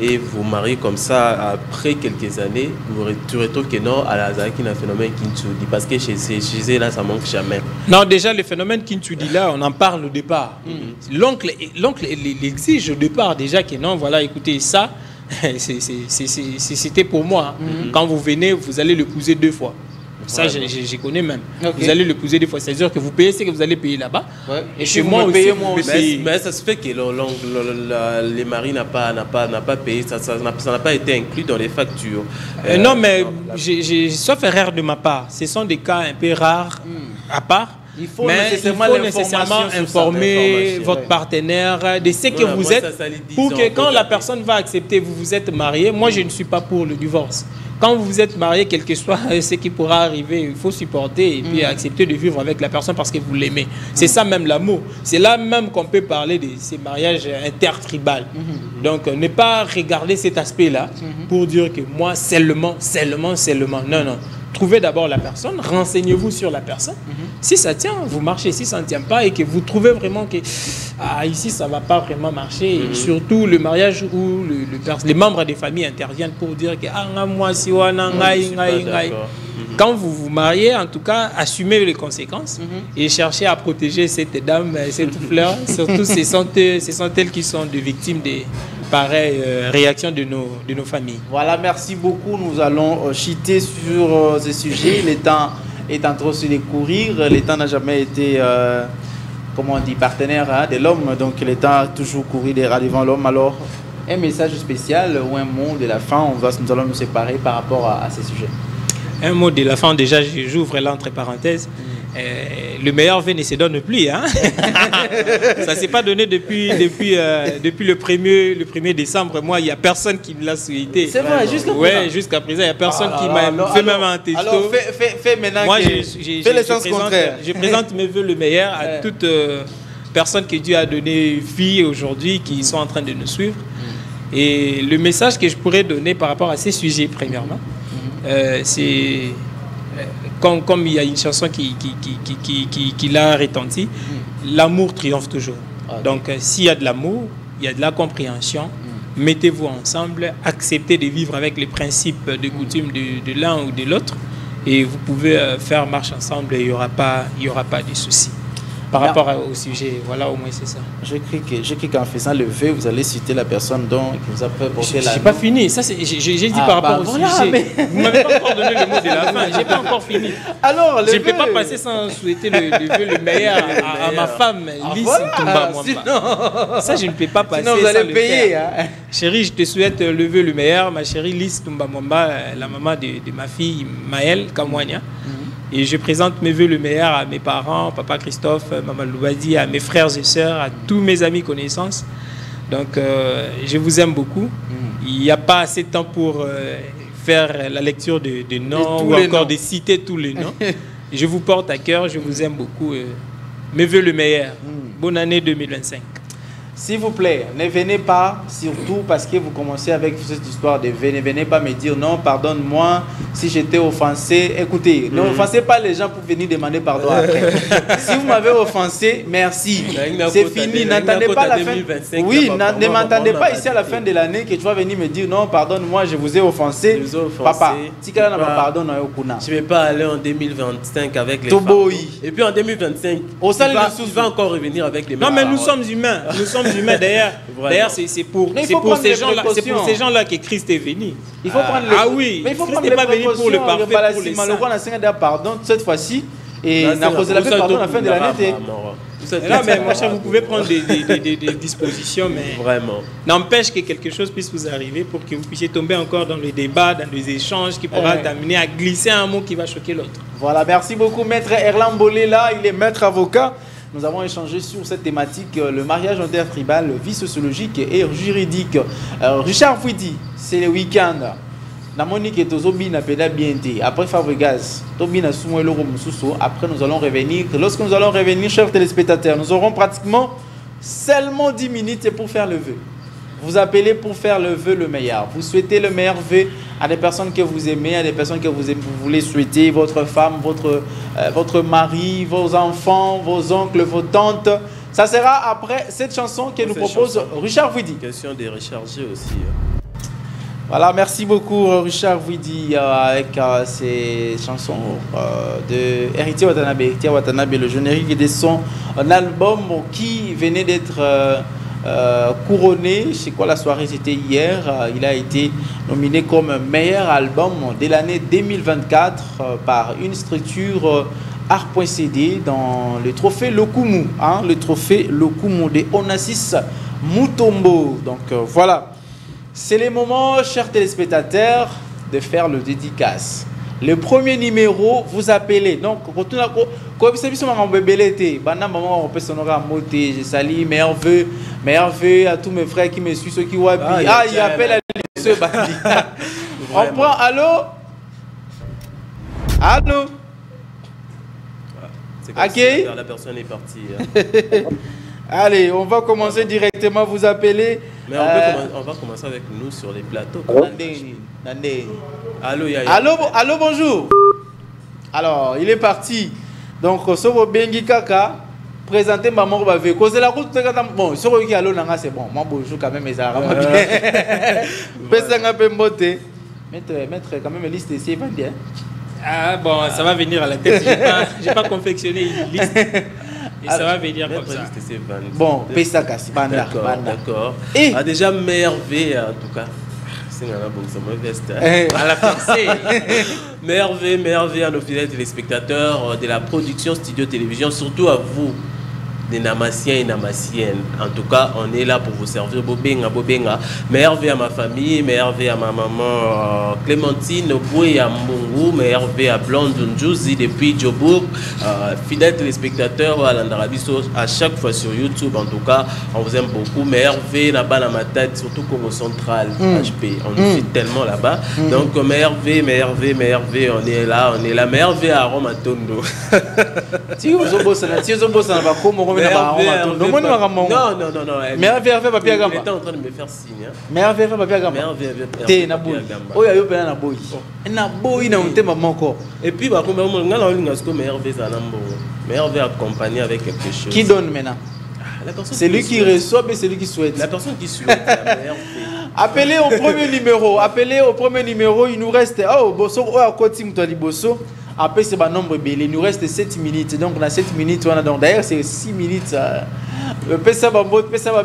Speaker 2: et vous mariez comme ça, après quelques années, tu retrouves que non, à la Zaki, il y a un phénomène Kintsoudi, parce que chez eux, là, ça manque jamais.
Speaker 3: Non, déjà, le phénomène Kintsoudi, là, on en parle au départ. L'oncle l'exige au départ, déjà, que non, voilà, écoutez, ça, c'était pour moi. Quand vous venez, vous allez l'épouser 2 fois. Ça, je connais même. Vous allez l'épouser 2 fois. C'est-à-dire que vous payez ce que vous allez payer là-bas. Et chez moi aussi.
Speaker 2: Mais ça se fait que les maris n'ont pas payé. Ça n'a pas été inclus dans les factures.
Speaker 3: Non, mais sauf erreur de ma part. Ce sont des cas un peu rares à part. Il faut nécessairement informer votre partenaire de ce que vous êtes, pour que quand la personne va accepter, vous êtes marié. Moi, je ne suis pas pour le divorce. Quand vous êtes marié, quel que soit ce qui pourra arriver, il faut supporter et puis accepter de vivre avec la personne parce que vous l'aimez. C'est ça même l'amour. C'est là même qu'on peut parler de ces mariages intertribaux. Donc, ne pas regarder cet aspect-là pour dire que moi, seulement. Non, non. Trouvez d'abord la personne, renseignez-vous sur la personne. Si ça tient, vous marchez. Si ça ne tient pas et que vous trouvez vraiment que ici, ça ne va pas vraiment marcher. Et surtout, le mariage où les membres des familles interviennent pour dire que quand vous vous mariez, en tout cas, assumez les conséquences et cherchez à protéger cette dame, cette fleur. Surtout, ce sont elles qui sont des victimes des pareilles réactions de nos familles.
Speaker 1: Voilà, merci beaucoup. Nous allons chiter sur ce sujet. Le temps est en train de courir. Le temps n'a jamais été, comment on dit, partenaire de l'homme. Donc, le temps a toujours couru devant l'homme. Alors, un message spécial ou un mot de la fin, nous allons nous séparer par rapport à ce sujet.
Speaker 3: Un mot de la fin, déjà, j'ouvre là entre parenthèses. Le meilleur vin ne se donne plus. Hein? Ça ne s'est pas donné depuis le 1er décembre. Moi, il n'y a personne qui me l'a souhaité.
Speaker 1: C'est vrai, jusqu'à présent.
Speaker 3: Oui, jusqu'à présent, il n'y a personne qui m'a fait même un texto.
Speaker 1: Alors, fais maintenant. Moi, fais le sens contraire.
Speaker 3: Je présente mes voeux le meilleur à toute personne que Dieu a donné vie aujourd'hui, qui sont en train de nous suivre. Et le message que je pourrais donner par rapport à ces sujets, premièrement, c'est comme il y a une chanson qui l'a retenti, l'amour triomphe toujours. Donc s'il y a de l'amour, il y a de la compréhension, mettez-vous ensemble, acceptez de vivre avec les principes de coutume de l'un ou de l'autre, et vous pouvez faire marche ensemble et il n'y aura pas de soucis. Par rapport au sujet, voilà, au moins c'est ça.
Speaker 1: J'écris qu'en faisant le vœu, vous allez citer la personne qui vous a fait porter la...
Speaker 3: J'ai pas fini, ça j'ai dit par rapport au sujet. Mais... Vous ne m'avez pas encore donné le mot de la fin, j'ai pas encore fini. Alors, je ne peux pas passer sans souhaiter le vœu le meilleur à ma femme, Lys Ntumba Mwamba. Ça, je ne peux pas passer.
Speaker 1: Sinon, vous allez payer.
Speaker 3: Hein. Chérie, je te souhaite le vœu le meilleur, ma chérie Lys Ntumba Mwamba, la maman de ma fille Maëlle Kamwanya. Et je présente mes voeux le meilleur à mes parents, papa Christophe, maman Loubadi, à mes frères et sœurs, à tous mes amis connaissances. Donc, je vous aime beaucoup. Il n'y a pas assez de temps pour faire la lecture de noms ou encore de citer tous les noms. Je vous porte à cœur, je vous aime beaucoup. Mes voeux le meilleur. Bonne année 2025.
Speaker 1: S'il vous plaît, ne venez pas, surtout parce que vous commencez avec cette histoire de venez pas me dire non, pardonne-moi si j'étais offensé. Écoutez, ne offensez pas les gens pour venir demander pardon après. Si vous m'avez offensé, merci. C'est fini, n'attendez pas la fin. Oui, ne m'attendez pas ici à la fin de l'année que tu vas venir me dire non, pardonne-moi, je vous ai offensé. Papa, si quelqu'un n'a pas pardonné,
Speaker 2: je ne vais pas aller en 2025 avec les
Speaker 1: femmes.
Speaker 2: Et puis en 2025, il va encore revenir avec les mêmes.
Speaker 3: Non, mais nous sommes humains. Nous sommes humains. D'ailleurs, c'est pour ces gens-là que Christ est venu.
Speaker 1: Il faut prendre les
Speaker 3: oui,
Speaker 1: mais il faut
Speaker 3: Christ
Speaker 1: prendre
Speaker 3: n'est pas venu pour le parfait, pour les
Speaker 1: saints. Pardon cette fois-ci et n'a posé la paix pardon à la fin de l'année.
Speaker 3: Là, mais mon cher, vous pouvez prendre des dispositions, mais
Speaker 2: vraiment.
Speaker 3: N'empêche que quelque chose puisse vous arriver pour que vous puissiez tomber encore dans le débat, dans les échanges qui pourra t'amener à glisser un mot qui va choquer l'autre.
Speaker 1: Voilà, merci beaucoup, Maître Erlan Bolé, là, il est maître avocat. Nous avons échangé sur cette thématique, le mariage intertribal, vie sociologique et juridique. Richard Fouidi, c'est le week-end. Après Fabregas, après nous allons revenir. Lorsque nous allons revenir, chers téléspectateurs, nous aurons pratiquement seulement 10 minutes pour faire le vœu. Vous appelez pour faire le vœu le meilleur. Vous souhaitez le meilleur vœu à des personnes que vous aimez, à des personnes que vous voulez souhaiter, votre femme, votre mari, vos enfants, vos oncles, vos tantes. Ça sera après cette chanson que nous propose Richard Fouidi.
Speaker 2: Question de recharger aussi.
Speaker 1: Voilà, merci beaucoup Richard Fouidi avec ces chansons de Héritier Watanabe. Héritier Watanabe, le générique de son album qui venait d'être couronné. Je sais quoi, la soirée c'était hier. Il a été nominé comme meilleur album de l'année 2024 par une structure art.cd dans le trophée Lokumu, le trophée Lokumu de Onassis Mutombo. Donc voilà, c'est le moment, chers téléspectateurs, de faire le dédicace. Le premier numéro, vous appelez. Donc, quand vous savez que mon bébé était, maman, on peut sonner à moté. Je salue, meilleurs vœux à tous mes frères qui me suivent, ceux qui voient. Il appelle à ce bandit. On prend, allô? Allô?
Speaker 2: C'est comme si la personne est partie.
Speaker 1: Allez, on va commencer directement à vous appeler.
Speaker 2: Mais on va commencer avec nous sur les plateaux.
Speaker 1: Allô, bonjour. Alors, il est parti. Donc, Sobo Bengi Kaka, présenter maman Bavé. Cause la route, bon, Sobo qui allô, c'est bon. Moi, bonjour quand même, mais ça va bien. Pessanga Pembote. Mettre quand même une liste ici, pas bien.
Speaker 3: Ah bon, ça va venir à la tête. J'ai pas confectionné une liste. Et ça va venir comme ça.
Speaker 1: Bon, Pessakas, Banda.
Speaker 2: D'accord. Déjà, merveille en tout cas. C'est un bon, ça me veste.
Speaker 3: À la fixée.
Speaker 2: Merveille à nos fidèles téléspectateurs de la production Studio Télévision, surtout à vous, des Namassiens et Namassiennes. En tout cas, on est là pour vous servir. Bobenga. Merveille à ma famille, merveille à ma maman Clémentine, Boué à Mbungu, merveille à Blonde Njouzi depuis Djobourg. Fidèles téléspectateurs à l'Andarabiso, à chaque fois sur YouTube. En tout cas, on vous aime beaucoup. Merveille là-bas dans ma tête, surtout Congo Central, HP. On nous suit tellement là-bas. Donc, merveille, on est là. Merveille à Rome à Tondo.
Speaker 1: Si vous avez bossé, non. Mais il était
Speaker 2: en train de me faire signe.
Speaker 1: Mais
Speaker 2: et puis, accompagné avec quelque chose.
Speaker 1: Qui donne maintenant? C'est lui qui reçoit et c'est lui qui souhaite.
Speaker 2: La personne qui souhaite.
Speaker 1: Appelez au premier numéro. Il nous reste. Oh, Bosso, à côté de Bosso. Après, c'est un nombre belé. Il nous reste 7 minutes. Donc, on a 7 minutes. D'ailleurs, c'est 6 minutes. Pesa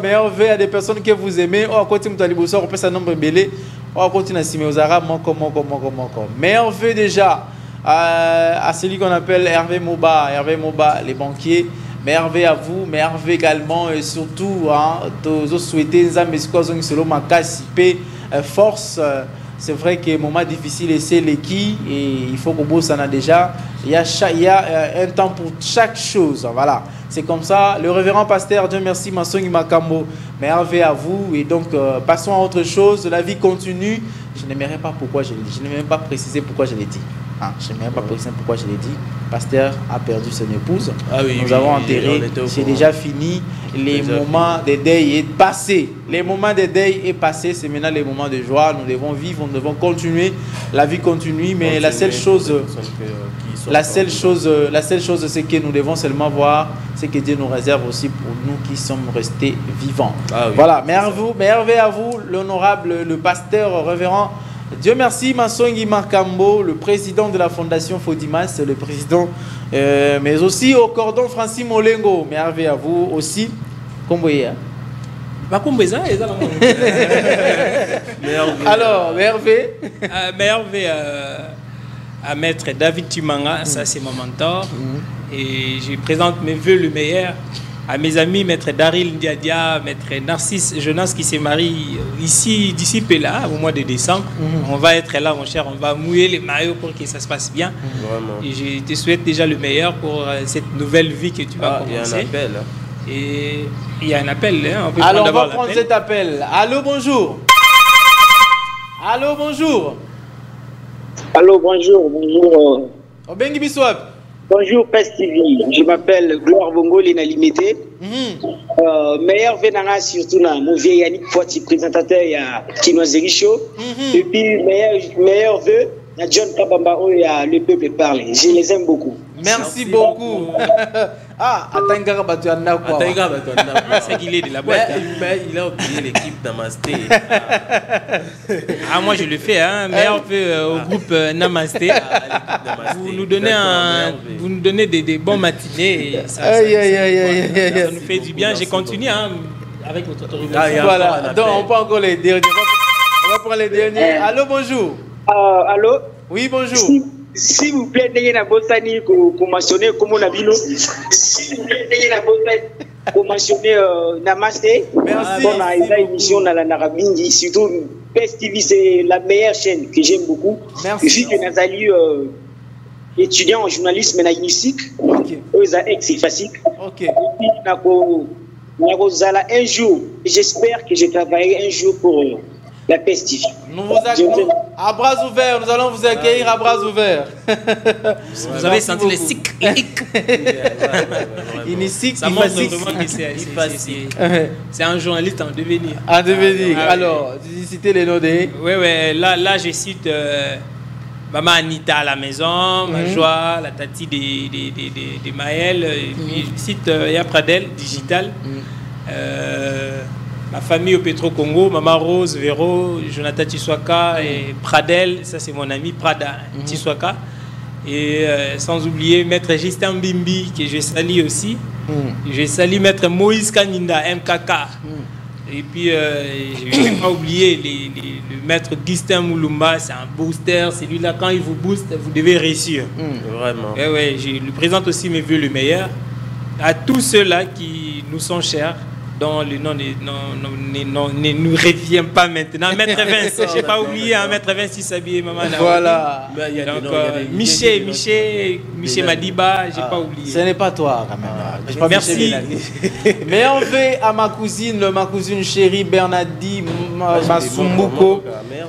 Speaker 1: meilleur vœu à des personnes que vous aimez. On continue à Bosso. On peut un nombre belé. On continue à s'y mettre aux Arabes. Meilleur vœu déjà à celui qu'on appelle Hervé Moba, les banquiers. Merveille à vous, merveille également et surtout, tous souhaiter force. C'est vrai que moment difficile et c'est l'équipe et il faut que vous en a déjà. Il y a un temps pour chaque chose. Voilà, c'est comme ça. Le révérend pasteur, Dieu merci, Mansongi Makambo, merveille à vous et donc passons à autre chose. La vie continue. Je n'aimerais pas pourquoi je l'ai dit. Je n'ai même pas précisé pourquoi je l'ai dit. Ah, je ne sais même pas préciser pourquoi je l'ai dit. Pasteur a perdu son épouse.
Speaker 2: Ah oui,
Speaker 1: nous avons enterré. C'est déjà fini. Les moments de deuil est passé. Les moments de deuil est passé. C'est maintenant les moments de joie. Nous devons vivre, nous devons continuer. La vie continue, mais la seule chose, c'est que nous devons seulement voir ce que Dieu nous réserve aussi pour nous qui sommes restés vivants. Ah oui, voilà. Merveille à vous, l'honorable, le pasteur révérend. Dieu merci, Mansongi Markambo, le président de la Fondation Fodimas, le président, mais aussi au cordon Francis Molengo. Merveille à vous aussi. Comboya. Alors, Merveille.
Speaker 3: Merveille à Maître David Tumanga, ça c'est mon mentor. Et je présente mes voeux le meilleur à mes amis, Maître Daryl Ndiadia, Maître Narcisse Jonas qui se marie ici, d'ici peu là, au mois de décembre. On va être là, mon cher, on va mouiller les maillots pour que ça se passe bien. Et je te souhaite déjà le meilleur pour cette nouvelle vie que tu vas commencer.
Speaker 2: Il y a un appel.
Speaker 3: Et il y a un appel. Hein,
Speaker 1: alors on va prendre cet appel. Allô, bonjour. Allô, bonjour.
Speaker 4: Allô, bonjour, bonjour.
Speaker 1: Obengi Biswap.
Speaker 4: Bonjour, PES TV. Je m'appelle Gloire Bongo Lina Limité. Meilleur Venanga, surtout mon vieil Yannick Fouati, présentateur qui nous a show. Et puis, meilleur vœu à John Kabamba, le peuple parle. Je les aime beaucoup.
Speaker 1: Merci beaucoup. Ah, Atanga Batuana quoi.
Speaker 3: C'est qu'il est de la boîte.
Speaker 2: Mais il a oublié l'équipe Namasté.
Speaker 3: Ah, moi je le fais, hein. Meilleur vœu au groupe Namasté. Vous nous donnez des bons matinées. Ça nous fait du bien. Je continue hein, avec votre autorisation.
Speaker 1: Voilà, donc on peut encore les derniers. On va prendre les derniers. Allô, bonjour.
Speaker 4: Allô.
Speaker 1: Oui, bonjour.
Speaker 4: S'il vous plaît, n'ayez pas mentionné comme on a vu nous. S'il vous plaît, n'ayez pas mentionné Namasté.
Speaker 1: Merci.
Speaker 4: On a une émission dans la Narabingi. Surtout, PES TV, c'est la meilleure chaîne que j'aime beaucoup.
Speaker 1: Merci.
Speaker 4: Je suis que Nazali, étudiant en journalisme à l'UNISIC.
Speaker 1: Ok.
Speaker 4: C'est facile.
Speaker 1: Ok.
Speaker 4: Et puis, un jour, j'espère que je travaillerai un jour pour la PES TV.
Speaker 1: Nous vous accueillons à bras ouverts, nous allons vous accueillir à bras ouverts.
Speaker 3: Vous avez senti les sics, les hic. Ça montre vraiment que c'est un journaliste en devenir.
Speaker 1: En devenir. Alors, tu citais les noms des...
Speaker 3: Oui, là je cite Maman Anita à la maison, ma joie, la tati de Maël, et puis je cite Yapradel, Digital. Ma famille au Petro-Congo, Maman Rose, Véro, Jonathan Tiswaka et Pradel, ça c'est mon ami Prada Tiswaka. Et sans oublier Maître Justin Bimbi, que je salue aussi. Je salue Maître Moïse Kaninda, MKK. Et puis je n'ai pas oublié le Maître Gustin Moulumba, c'est un booster. C'est lui là, quand il vous booste, vous devez réussir.
Speaker 2: Vraiment.
Speaker 3: Et je lui présente aussi mes voeux le meilleur. À tous ceux-là qui nous sont chers, dont le nom ne nous revient pas maintenant. Maître Vince, je n'ai pas oublié, hein, Maître Vince, il s'habille, maman.
Speaker 1: Voilà.
Speaker 3: Donc, Miché Madiba, je n'ai pas oublié.
Speaker 1: Ce n'est pas toi, quand même.
Speaker 3: Merci.
Speaker 1: Mais on fait à ma cousine chérie Bernadi Masumbuko.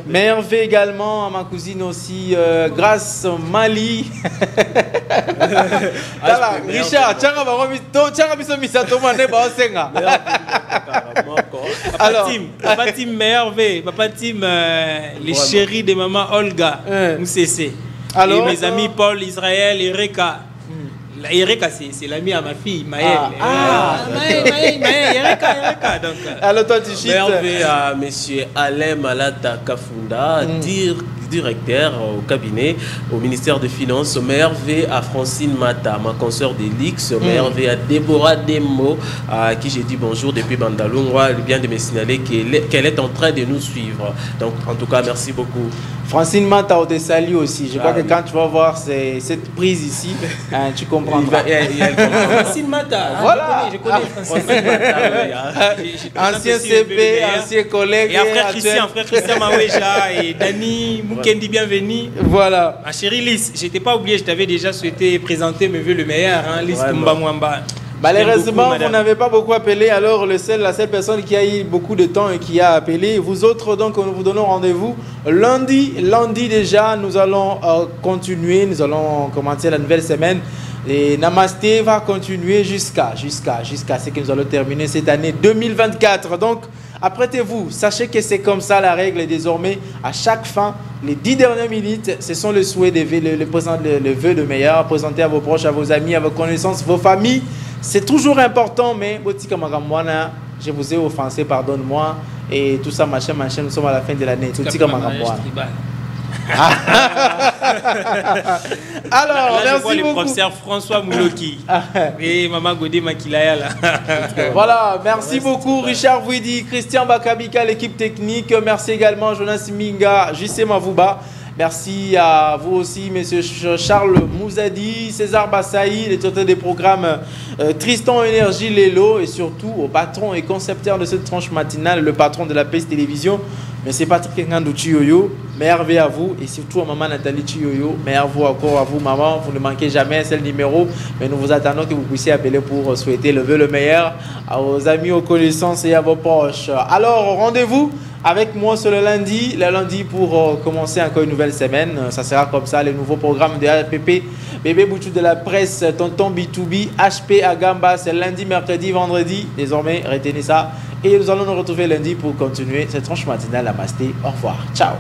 Speaker 1: Mais on fait également à ma cousine aussi, Grâce Mali. Richard,
Speaker 3: Papa Tim Merveille, Papa Tim les chéris de maman Olga Moussessé. Et mes amis Paul, Israël, Erika. Erika, c'est l'ami à ma fille, Maël. Maël, Erika. Donc,
Speaker 1: alors toi tu chites.
Speaker 2: Merveille à monsieur Alain Malata Kafunda, directeur au cabinet au ministère des Finances. Merveille à Francine Mata, ma consoeur d'Elix. Merveille à Déborah Demo, à qui j'ai dit bonjour depuis Bandalungwa. Elle vient de me signaler qu'elle est en train de nous suivre. Donc en tout cas, merci beaucoup.
Speaker 1: Francine Mata, on te salue aussi. Je crois que quand tu vas voir cette prise ici, tu comprendras.
Speaker 3: Francine Mata,
Speaker 1: voilà.
Speaker 3: Je connais Francine Mata.
Speaker 1: Ancien CP, ancien collègue.
Speaker 3: Et un frère Christian Maweja et Dani Moukendi, bienvenue.
Speaker 1: Voilà.
Speaker 3: Ma chérie Lys, je t'ai pas oublié, je t'avais déjà souhaité présenter mes vœux le meilleur. Lys Kumba Mwamba.
Speaker 1: Malheureusement, vous n'avez pas beaucoup appelé. Alors, la seule personne qui a eu beaucoup de temps et qui a appelé. Vous autres, donc, nous vous donnons rendez-vous lundi. Lundi déjà, nous allons continuer. Nous allons commencer la nouvelle semaine. Et Namasté va continuer jusqu'à ce que nous allons terminer cette année 2024. Donc, apprêtez-vous. Sachez que c'est comme ça la règle. Désormais, à chaque fin, les 10 dernières minutes, ce sont les souhaits, le vœu de meilleur. Présentez à vos proches, à vos amis, à vos connaissances, vos familles. C'est toujours important, mais je vous ai offensé, pardonne-moi. Et tout ça, machin, nous sommes à la fin de l'année. Alors,
Speaker 3: là,
Speaker 1: merci
Speaker 3: je
Speaker 1: beaucoup.
Speaker 3: Le professeur François Mouloki et Maman Godé Makilaya là.
Speaker 1: Voilà, merci beaucoup Richard Vouidi, Christian Bakabika, l'équipe technique. Merci également Jonas Minga, JC Mavouba. Merci à vous aussi, monsieur Charles Mouzadi, César Bassaï, les directeurs des programmes Tristan Énergie Lelo et surtout au patron et concepteur de cette tranche matinale, le patron de la PES Télévision, monsieur Patrick Ngandou Chiyoyo. Merveille à vous et surtout à maman Nathalie Chiyoyo. Merveille encore à vous, maman. Vous ne manquez jamais, c'est le numéro. Mais nous vous attendons que vous puissiez appeler pour souhaiter le vœu le meilleur à vos amis, aux connaissances et à vos proches. Alors, rendez-vous avec moi sur le lundi pour commencer encore une nouvelle semaine. Ça sera comme ça, les nouveaux programmes de APP, Bébé Bouchou de la presse, Tonton B2B, HP Agamba, c'est lundi, mercredi, vendredi. Désormais, retenez ça. Et nous allons nous retrouver lundi pour continuer cette tranche matinale à Masté. Au revoir. Ciao.